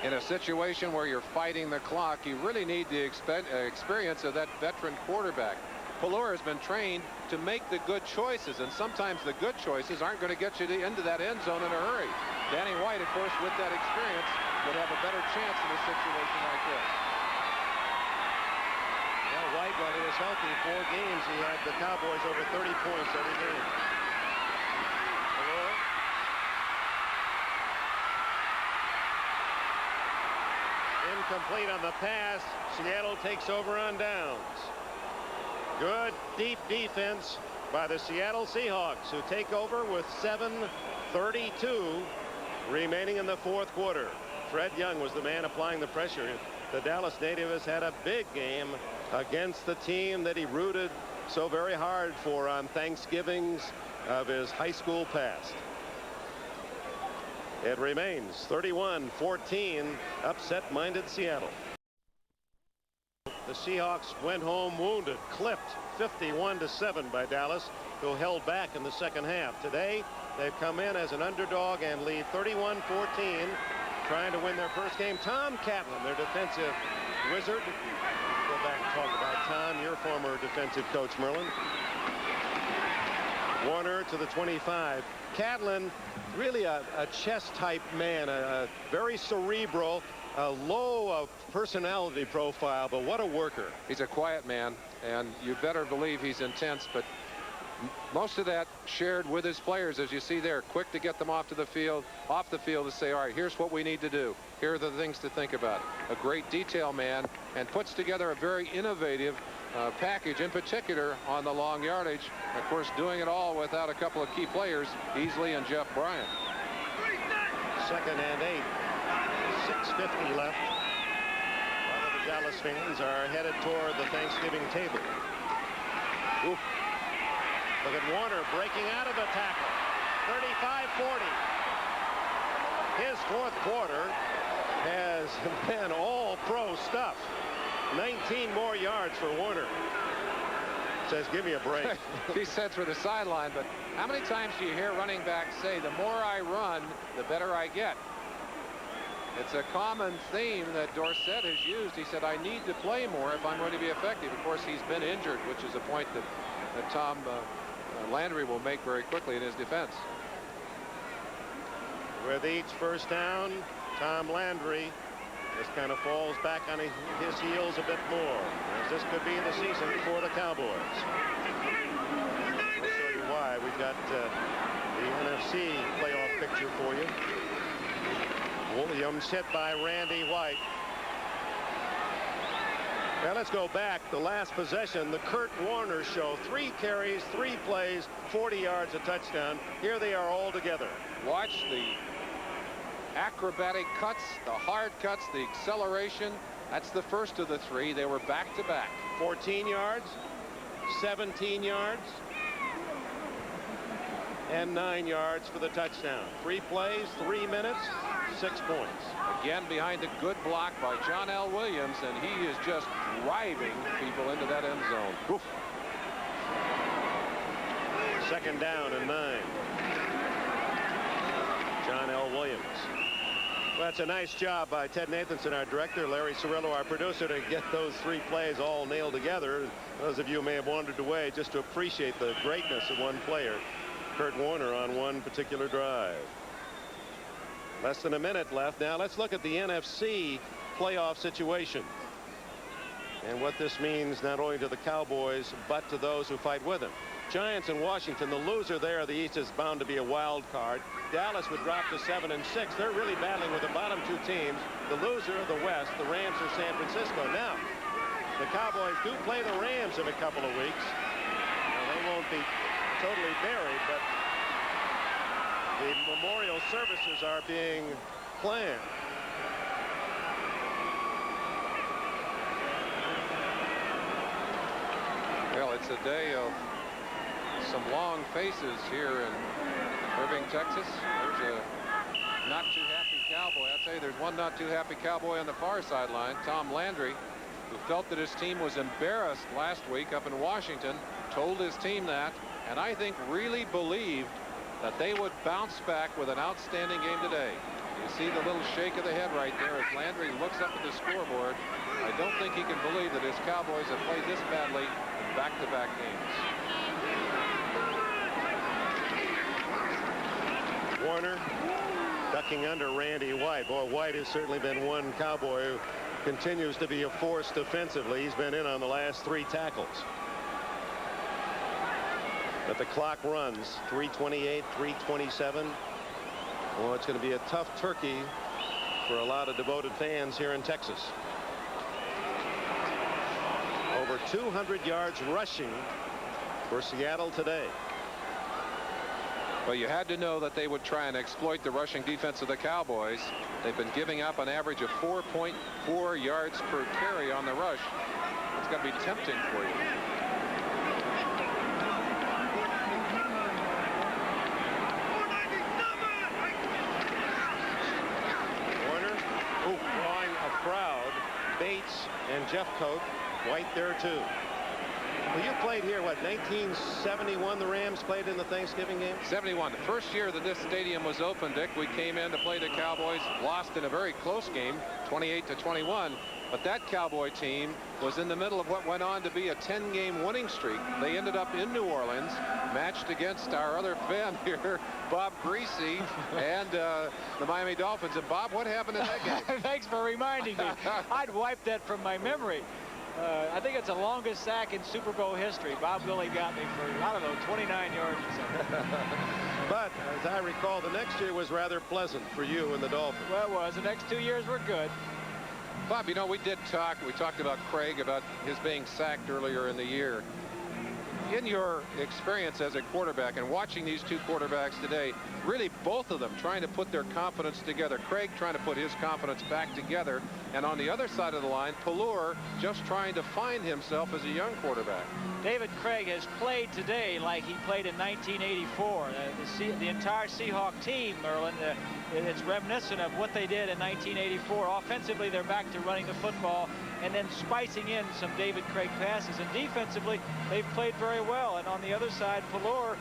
Speaker 3: In a situation where you're fighting the clock, you really need the experience of that veteran quarterback. Pelor has been trained to make the good choices, and sometimes the good choices aren't going to get you into that end zone in a hurry. Danny White, of course, with that experience, would have a better chance in a situation like this.
Speaker 1: Well, White, while he was healthy, 4 games, he had the Cowboys over 30 points every game. Incomplete on the pass. Seattle takes over on downs. Good deep defense by the Seattle Seahawks, who take over with 7:32 remaining in the fourth quarter. Fred Young was the man applying the pressure. The Dallas native has had a big game against the team that he rooted so very hard for on Thanksgivings of his high school past. It remains 31-14, upset-minded Seattle. The Seahawks went home wounded, clipped 51-7 by Dallas, who held back in the second half. Today, they've come in as an underdog and lead 31-14, trying to win their first game. Tom Catlin, their defensive wizard. Go back and talk about Tom, your former defensive coach, Merlin. Warner to the 25. Catlin, really a chess-type man, a very cerebral, a low personality profile, but what a worker.
Speaker 3: He's a quiet man, and you better believe he's intense, but most of that shared with his players, as you see there, quick to get them off the field to say, all right, here's what we need to do. Here are the things to think about. A great detail man, and puts together a very innovative package, in particular on the long yardage. Of course, doing it all without a couple of key players, Beasley and Jeff Bryant.
Speaker 1: 2nd and 8. 6:50 left. A lot of the Dallas fans are headed toward the Thanksgiving table. Ooh. Look at Warner breaking out of the tackle. 35-40. His fourth quarter has been all pro stuff. 19 more yards for Warner. Says, give me a break.
Speaker 3: He said through the sideline, but how many times do you hear running backs say, the more I run, the better I get? It's a common theme that Dorsett has used. He said, I need to play more if I'm going to be effective. Of course, he's been injured, which is a point that Tom Landry will make very quickly in his defense.
Speaker 1: With each first down, Tom Landry just kind of falls back on his heels a bit more, as this could be the season for the Cowboys. I'll show you why. We've got the NFC playoff picture for you. Williams hit by Randy White. Now let's go back. The last possession, the Curt Warner show. 3 carries, 3 plays, 40 yards, a touchdown. Here they are all together.
Speaker 3: Watch the acrobatic cuts, the hard cuts, the acceleration. That's the first of the 3. They were back to back.
Speaker 1: 14 yards, 17 yards, and 9 yards for the touchdown. 3 plays, 3 minutes, 6 points.
Speaker 3: Again, behind a good block by John L. Williams, and he is just driving people into that end zone. Oof.
Speaker 1: 2nd down and 9. John L. Williams. Well, that's a nice job by Ted Nathanson, our director, Larry Cirillo, our producer, to get those 3 plays all nailed together. Those of you who may have wandered away just to appreciate the greatness of one player, Curt Warner, on one particular drive. Less than a minute left. Now let's look at the NFC playoff situation and what this means not only to the Cowboys but to those who fight with them. Giants and Washington, the loser there of the East is bound to be a wild card. Dallas would drop to 7-6. They're really battling with the bottom 2 teams. The loser of the West, the Rams or San Francisco. Now the Cowboys do play the Rams in a couple of weeks. Now, they won't be totally buried, but the memorial services are being planned.
Speaker 3: Well, it's a day of some long faces here in Irving, Texas. There's a not too happy Cowboy. I'll tell you, there's one not too happy Cowboy on the far sideline, Tom Landry, who felt that his team was embarrassed last week up in Washington, told his team that, and I think really believed that they would bounce back with an outstanding game today. You see the little shake of the head right there as Landry looks up at the scoreboard. I don't think he can believe that his Cowboys have played this badly in back-to-back games.
Speaker 1: Warner ducking under Randy White. Boy, White has certainly been one Cowboy who continues to be a force defensively. He's been in on the last 3 tackles. But the clock runs. 3:28, 3:27. Well, it's going to be a tough turkey for a lot of devoted fans here in Texas. Over 200 yards rushing for Seattle today.
Speaker 3: Well, you had to know that they would try and exploit the rushing defense of the Cowboys. They've been giving up an average of 4.4 yards per carry on the rush. It's got to be tempting for you.
Speaker 1: Warner drawing a crowd. Bates and Jeffcoat, White there too. Well, you played here, what, 1971 the Rams played in the Thanksgiving game?
Speaker 3: 71. The first year that this stadium was open, Dick, we came in to play the Cowboys, lost in a very close game, 28-21. But that Cowboy team was in the middle of what went on to be a 10-game winning streak. They ended up in New Orleans, matched against our other fan here, Bob Griese, and the Miami Dolphins. And Bob, what happened in that game?
Speaker 2: Thanks for reminding me. I'd wiped that from my memory. I think it's the longest sack in Super Bowl history. Bob Willie got me for, I don't know, 29 yards or something.
Speaker 1: But as I recall, the next year was rather pleasant for you and the Dolphins.
Speaker 2: Well, it was. The next 2 years were good.
Speaker 3: Bob, you know, we talked about Craig, about his being sacked earlier in the year. In your experience as a quarterback and watching these two quarterbacks today, really both of them trying to put their confidence together. Craig trying to put his confidence back together, and on the other side of the line, Pelluer just trying to find himself as a young quarterback.
Speaker 2: David Craig has played today like he played in 1984. The entire Seahawks team, Merlin, it's reminiscent of what they did in 1984. Offensively, they're back to running the football and then spicing in some David Craig passes. And defensively, they've played very well. And on the other side, Pelluer,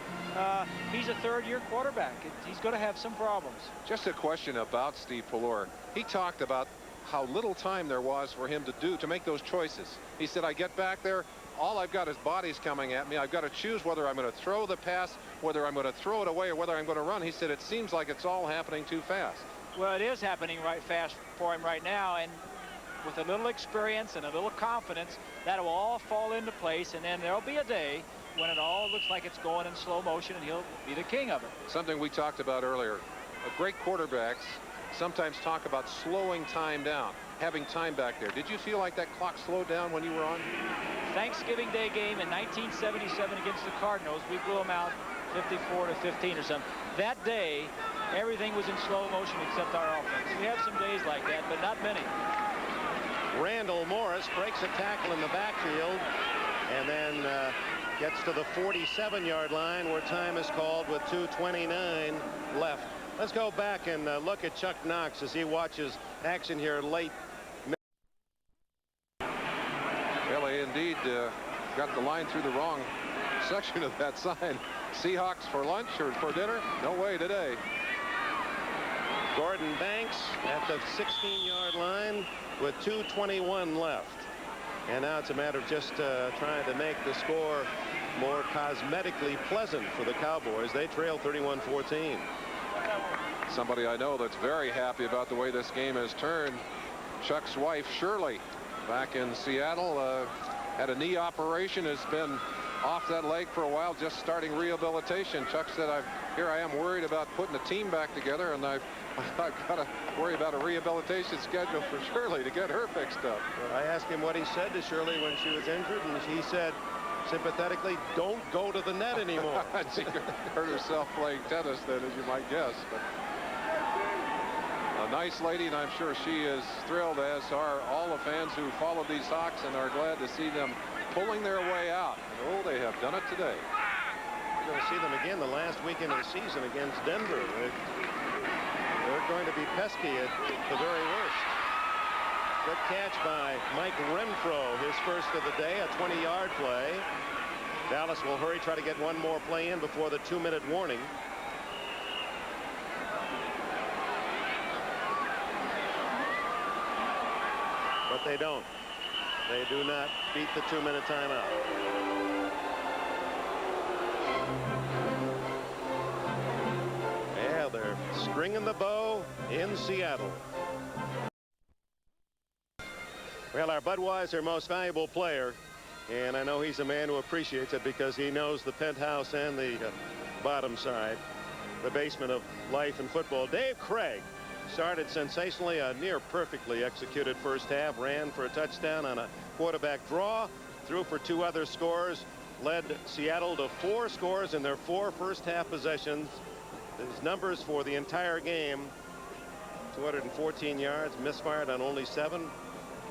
Speaker 2: he's a third-year quarterback. He's going to have some problems.
Speaker 3: Just a question about Steve Pelluer. He talked about how little time there was for him to make those choices. He said, I get back there, all I've got is bodies coming at me. I've got to choose whether I'm going to throw the pass, whether I'm going to throw it away, or whether I'm going to run. He said, it seems like it's all happening too fast.
Speaker 2: Well, it is happening right fast for him right now, and with a little experience and a little confidence, that will all fall into place, and then there'll be a day when it all looks like it's going in slow motion, and he'll be the king of it.
Speaker 3: Something we talked about earlier. Great quarterbacks sometimes talk about slowing time down, having time back there. Did you feel like that clock slowed down when you were on?
Speaker 2: Thanksgiving Day game in 1977 against the Cardinals, we blew them out 54-15 or something. That day, everything was in slow motion except our offense. We have some days like that, but not many.
Speaker 1: Randall Morris breaks a tackle in the backfield and then gets to the 47-yard line where time is called with 2:29 left. Let's go back and look at Chuck Knox as he watches action here late.
Speaker 3: Well, he indeed got the line through the wrong section of that sign. Seahawks for lunch or for dinner? No way today.
Speaker 1: Gordon Banks at the 16-yard line with 2:21 left. And now it's a matter of just trying to make the score more cosmetically pleasant for the Cowboys. They trail 31-14.
Speaker 3: Somebody I know that's very happy about the way this game has turned. Chuck's wife, Shirley, back in Seattle, had a knee operation, has been off that leg for a while, just starting rehabilitation. Chuck said, here I am worried about putting a team back together, and I've got to worry about a rehabilitation schedule for Shirley to get her fixed up.
Speaker 1: I asked him what he said to Shirley when she was injured, and he said sympathetically, don't go to the net anymore.
Speaker 3: She hurt herself playing tennis then, as you might guess. But a nice lady, and I'm sure she is thrilled, as are all the fans who follow these Hawks and are glad to see them pulling their way out. And oh, they have done it today.
Speaker 1: We're going to see them again the last weekend of the season against Denver. They're going to be pesky at the very worst. Good catch by Mike Renfro, his first of the day, a 20-yard play. Dallas will hurry, try to get one more play in before the 2-minute warning. But they don't. They do not beat the 2-minute timeout. Yeah, they're stringing the bow in Seattle. Well, our Budweiser most valuable player, and I know he's a man who appreciates it because he knows the penthouse and the bottom side, the basement of life and football. Dave Craig started sensationally, a near perfectly executed first half, ran for a touchdown on a quarterback draw, threw for 2 other scores, led Seattle to 4 scores in their 4 first half possessions. His numbers for the entire game: 214 yards, misfired on only 7,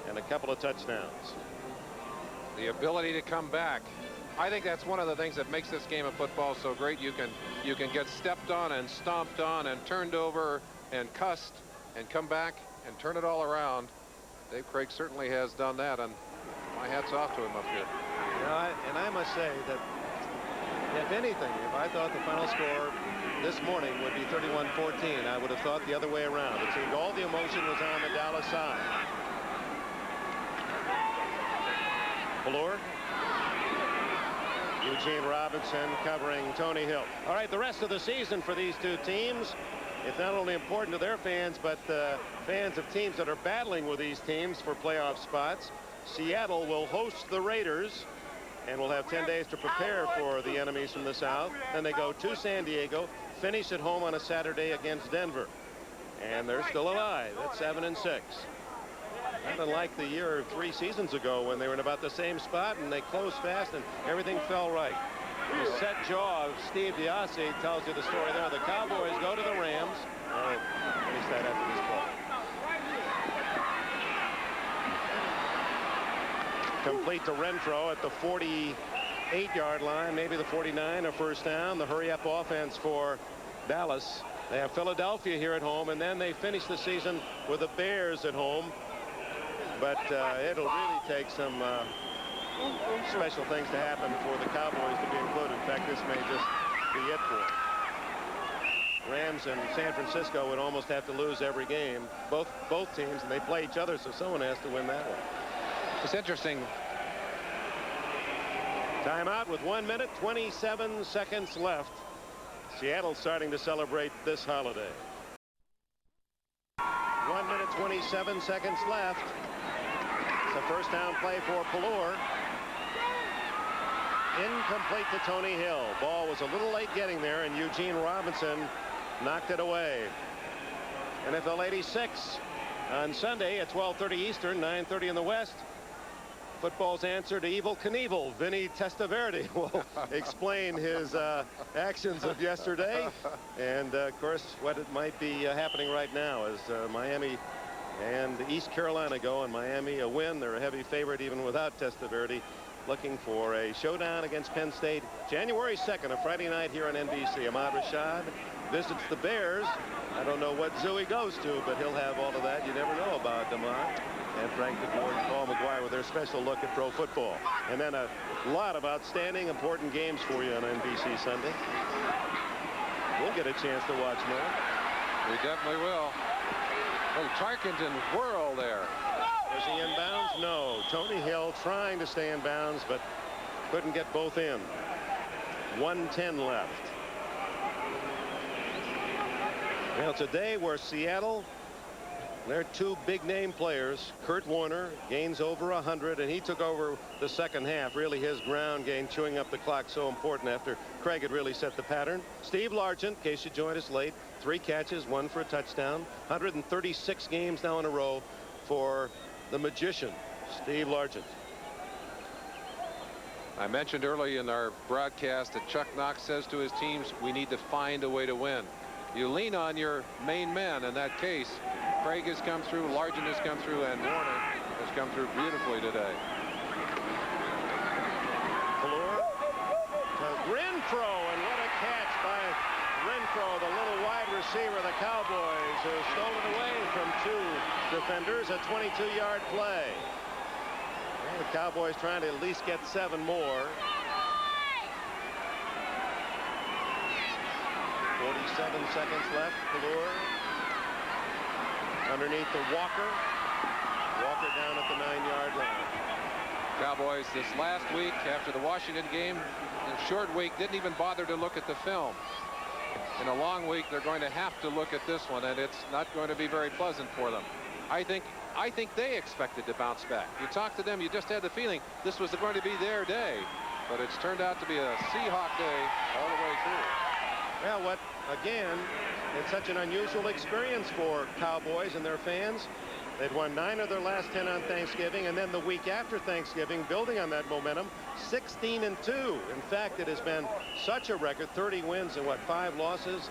Speaker 1: and a couple of touchdowns.
Speaker 3: The ability to come back. I think that's one of the things that makes this game of football so great. You can get stepped on and stomped on and turned over and cussed and come back and turn it all around. Dave Craig certainly has done that, and my hat's off to him up here.
Speaker 1: And I must say that if anything, if I thought the final score this morning would be 31-14, I would have thought the other way around. It seemed all the emotion was on the Dallas side. Ballure. Eugene Robinson covering Tony Hill. All right, the rest of the season for these two teams, it's not only important to their fans, but fans of teams that are battling with these teams for playoff spots. Seattle will host the Raiders and will have 10 days to prepare for the enemies from the south. Then they go to San Diego, finish at home on a Saturday against Denver, and they're still alive at 7-6. Not unlike the year or 3 seasons ago when they were in about the same spot and they closed fast and everything fell right. The set jaw of Steve Diassi tells you the story there. The Cowboys go to the Rams. I'll finish that after this call. Complete to Renfro at the 48-yard line, maybe the 49, a first down. The hurry-up offense for Dallas. They have Philadelphia here at home, and then they finish the season with the Bears at home. But it'll really take some special things to happen for the Cowboys to be included. In fact, this may just be it for them. Rams and San Francisco would almost have to lose every game, both teams, and they play each other, so someone has to win that one.
Speaker 3: It's interesting.
Speaker 1: Timeout with 1 minute 27 seconds left. Seattle starting to celebrate this holiday. 1 minute 27 seconds left. It's a first down play for Ballure. Incomplete to Tony Hill. Ball was a little late getting there, and Eugene Robinson knocked it away. NFL 86 on Sunday at 12:30 Eastern, 9:30 in the West. Football's answer to Evel Knievel. Vinny Testaverde will explain his actions of yesterday, and of course what it might be happening right now as Miami and East Carolina go, and Miami a win. They're a heavy favorite even without Testaverde, looking for a showdown against Penn State January 2nd, a Friday night here on NBC. Ahmad Rashad visits the Bears. I don't know what zoo he goes to, but he'll have all of that. You never know about Ahmad. And Frank DeBoer and Paul McGuire with their special look at pro football. And then a lot of outstanding, important games for you on NBC Sunday. We'll get a chance to watch more.
Speaker 3: We definitely will. Oh, Tarkenton whirl there.
Speaker 1: Was he in bounds? No. Tony Hill trying to stay in bounds, but couldn't get both in. 1:10 left. Well, it's a day where Seattle, their 2 big-name players, Curt Warner gains over 100, and he took over the second half. Really his ground game, chewing up the clock, so important after Craig had really set the pattern. Steve Largent, in case you joined us late, 3 catches, 1 for a touchdown. 136 games now in a row for the magician, Steve Largent.
Speaker 3: I mentioned early in our broadcast that Chuck Knox says to his teams, we need to find a way to win. You lean on your main men. In that case, Craig has come through, Largent has come through, and Warner has come through beautifully today.
Speaker 1: Ballure to Renfro, and what a catch by Renfro, the little wide receiver of the Cowboys, who stole it away from 2 defenders. A 22-yard play. Well, the Cowboys trying to at least get 7 more. 47 seconds left. Ballure underneath the Walker. Walker down at the 9-yard line.
Speaker 3: Cowboys this last week after the Washington game, in short week, didn't even bother to look at the film. In a long week, they're going to have to look at this one, and it's not going to be very pleasant for them. I think they expected to bounce back. You talk to them, you just had the feeling this was going to be their day, but it's turned out to be a Seahawk day all the way through.
Speaker 1: Well, what again, it's such an unusual experience for Cowboys and their fans. They'd won 9 of their last 10 on Thanksgiving, and then the week after Thanksgiving, building on that momentum, 16-2. In fact, it has been such a record, 30 wins and 5 losses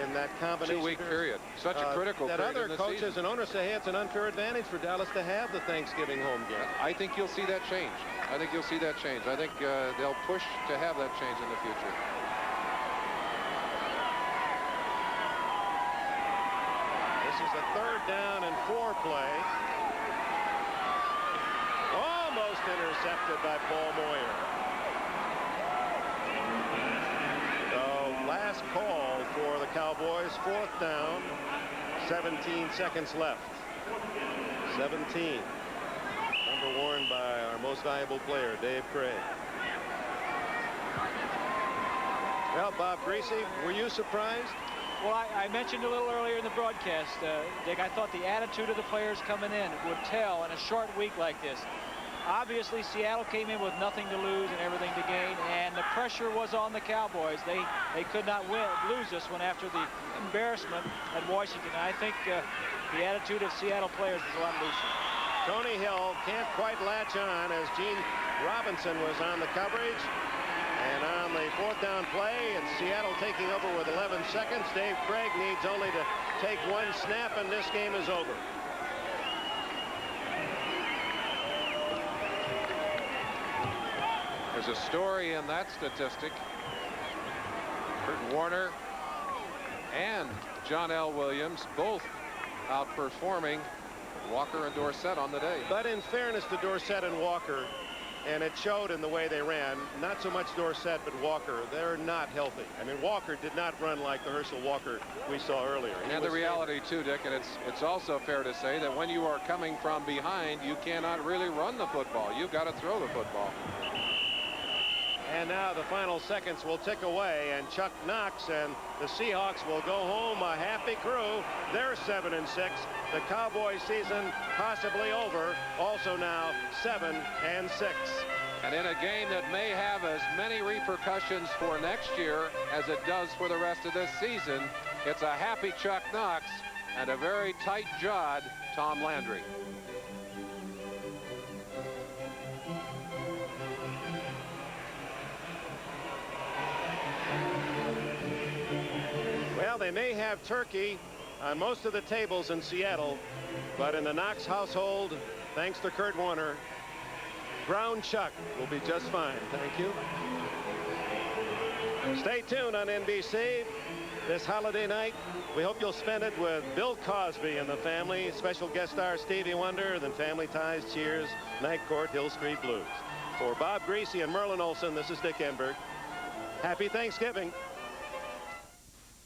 Speaker 1: in that combination.
Speaker 3: 2-week period. Such a critical
Speaker 1: that
Speaker 3: period
Speaker 1: other
Speaker 3: in the
Speaker 1: coaches
Speaker 3: season.
Speaker 1: and owners say, hey, it's an unfair advantage for Dallas to have the Thanksgiving home game.
Speaker 3: I think you'll see that change. I think you'll see that change. I think they'll push to have that change in the future.
Speaker 1: This is a 3rd down and 4 play. Almost intercepted by Paul Moyer. So last call for the Cowboys, 4th down, 17 seconds left. 17. Number worn by our most valuable player, Dave Craig. Well, Bob Griese, were you surprised?
Speaker 2: Well, I mentioned a little earlier in the broadcast, Dick, I thought the attitude of the players coming in would tell in a short week like this. Obviously, Seattle came in with nothing to lose and everything to gain, and the pressure was on the Cowboys. They could not lose this one after the embarrassment at Washington. I think the attitude of Seattle players is a lot looser.
Speaker 1: Tony Hill can't quite latch on as Gene Robinson was on the coverage. And on the 4th down play, it's Seattle taking over with 11 seconds. Dave Craig needs only to take 1 snap, and this game is over.
Speaker 3: There's a story in that statistic. Curt Warner and John L. Williams both outperforming Walker and Dorsett on the day.
Speaker 1: But in fairness to Dorsett and Walker, and it showed in the way they ran, not so much Dorsett but Walker, they're not healthy. I mean, Walker did not run like the Herschel Walker we saw earlier.
Speaker 3: And the reality too, Dick, and it's also fair to say that when you are coming from behind, you cannot really run the football. You've got to throw the football.
Speaker 1: And now the final seconds will tick away, and Chuck Knox and the Seahawks will go home a happy crew. They're 7-6. The Cowboys season possibly over. Also now 7-6.
Speaker 3: And in a game that may have as many repercussions for next year as it does for the rest of this season, it's a happy Chuck Knox and a very tight-jawed Tom Landry.
Speaker 1: Well, they may have turkey on most of the tables in Seattle, but in the Knox household, thanks to Curt Warner, ground chuck will be just fine. Thank you. Stay tuned on NBC this holiday night. We hope you'll spend it with Bill Cosby and the family, special guest star Stevie Wonder, then Family Ties, Cheers, Night Court, Hill Street Blues. For Bob Griese and Merlin Olsen, this is Dick Enberg. Happy Thanksgiving.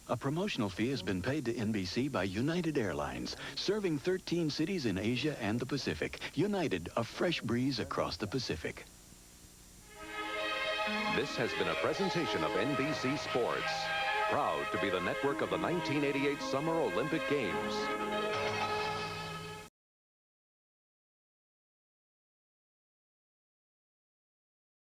Speaker 6: A promotional fee has been paid to NBC by United Airlines, serving 13 cities in Asia and the Pacific. United, a fresh breeze across the Pacific.
Speaker 7: This has been a presentation of NBC Sports, proud to be the network of the 1988 Summer Olympic Games.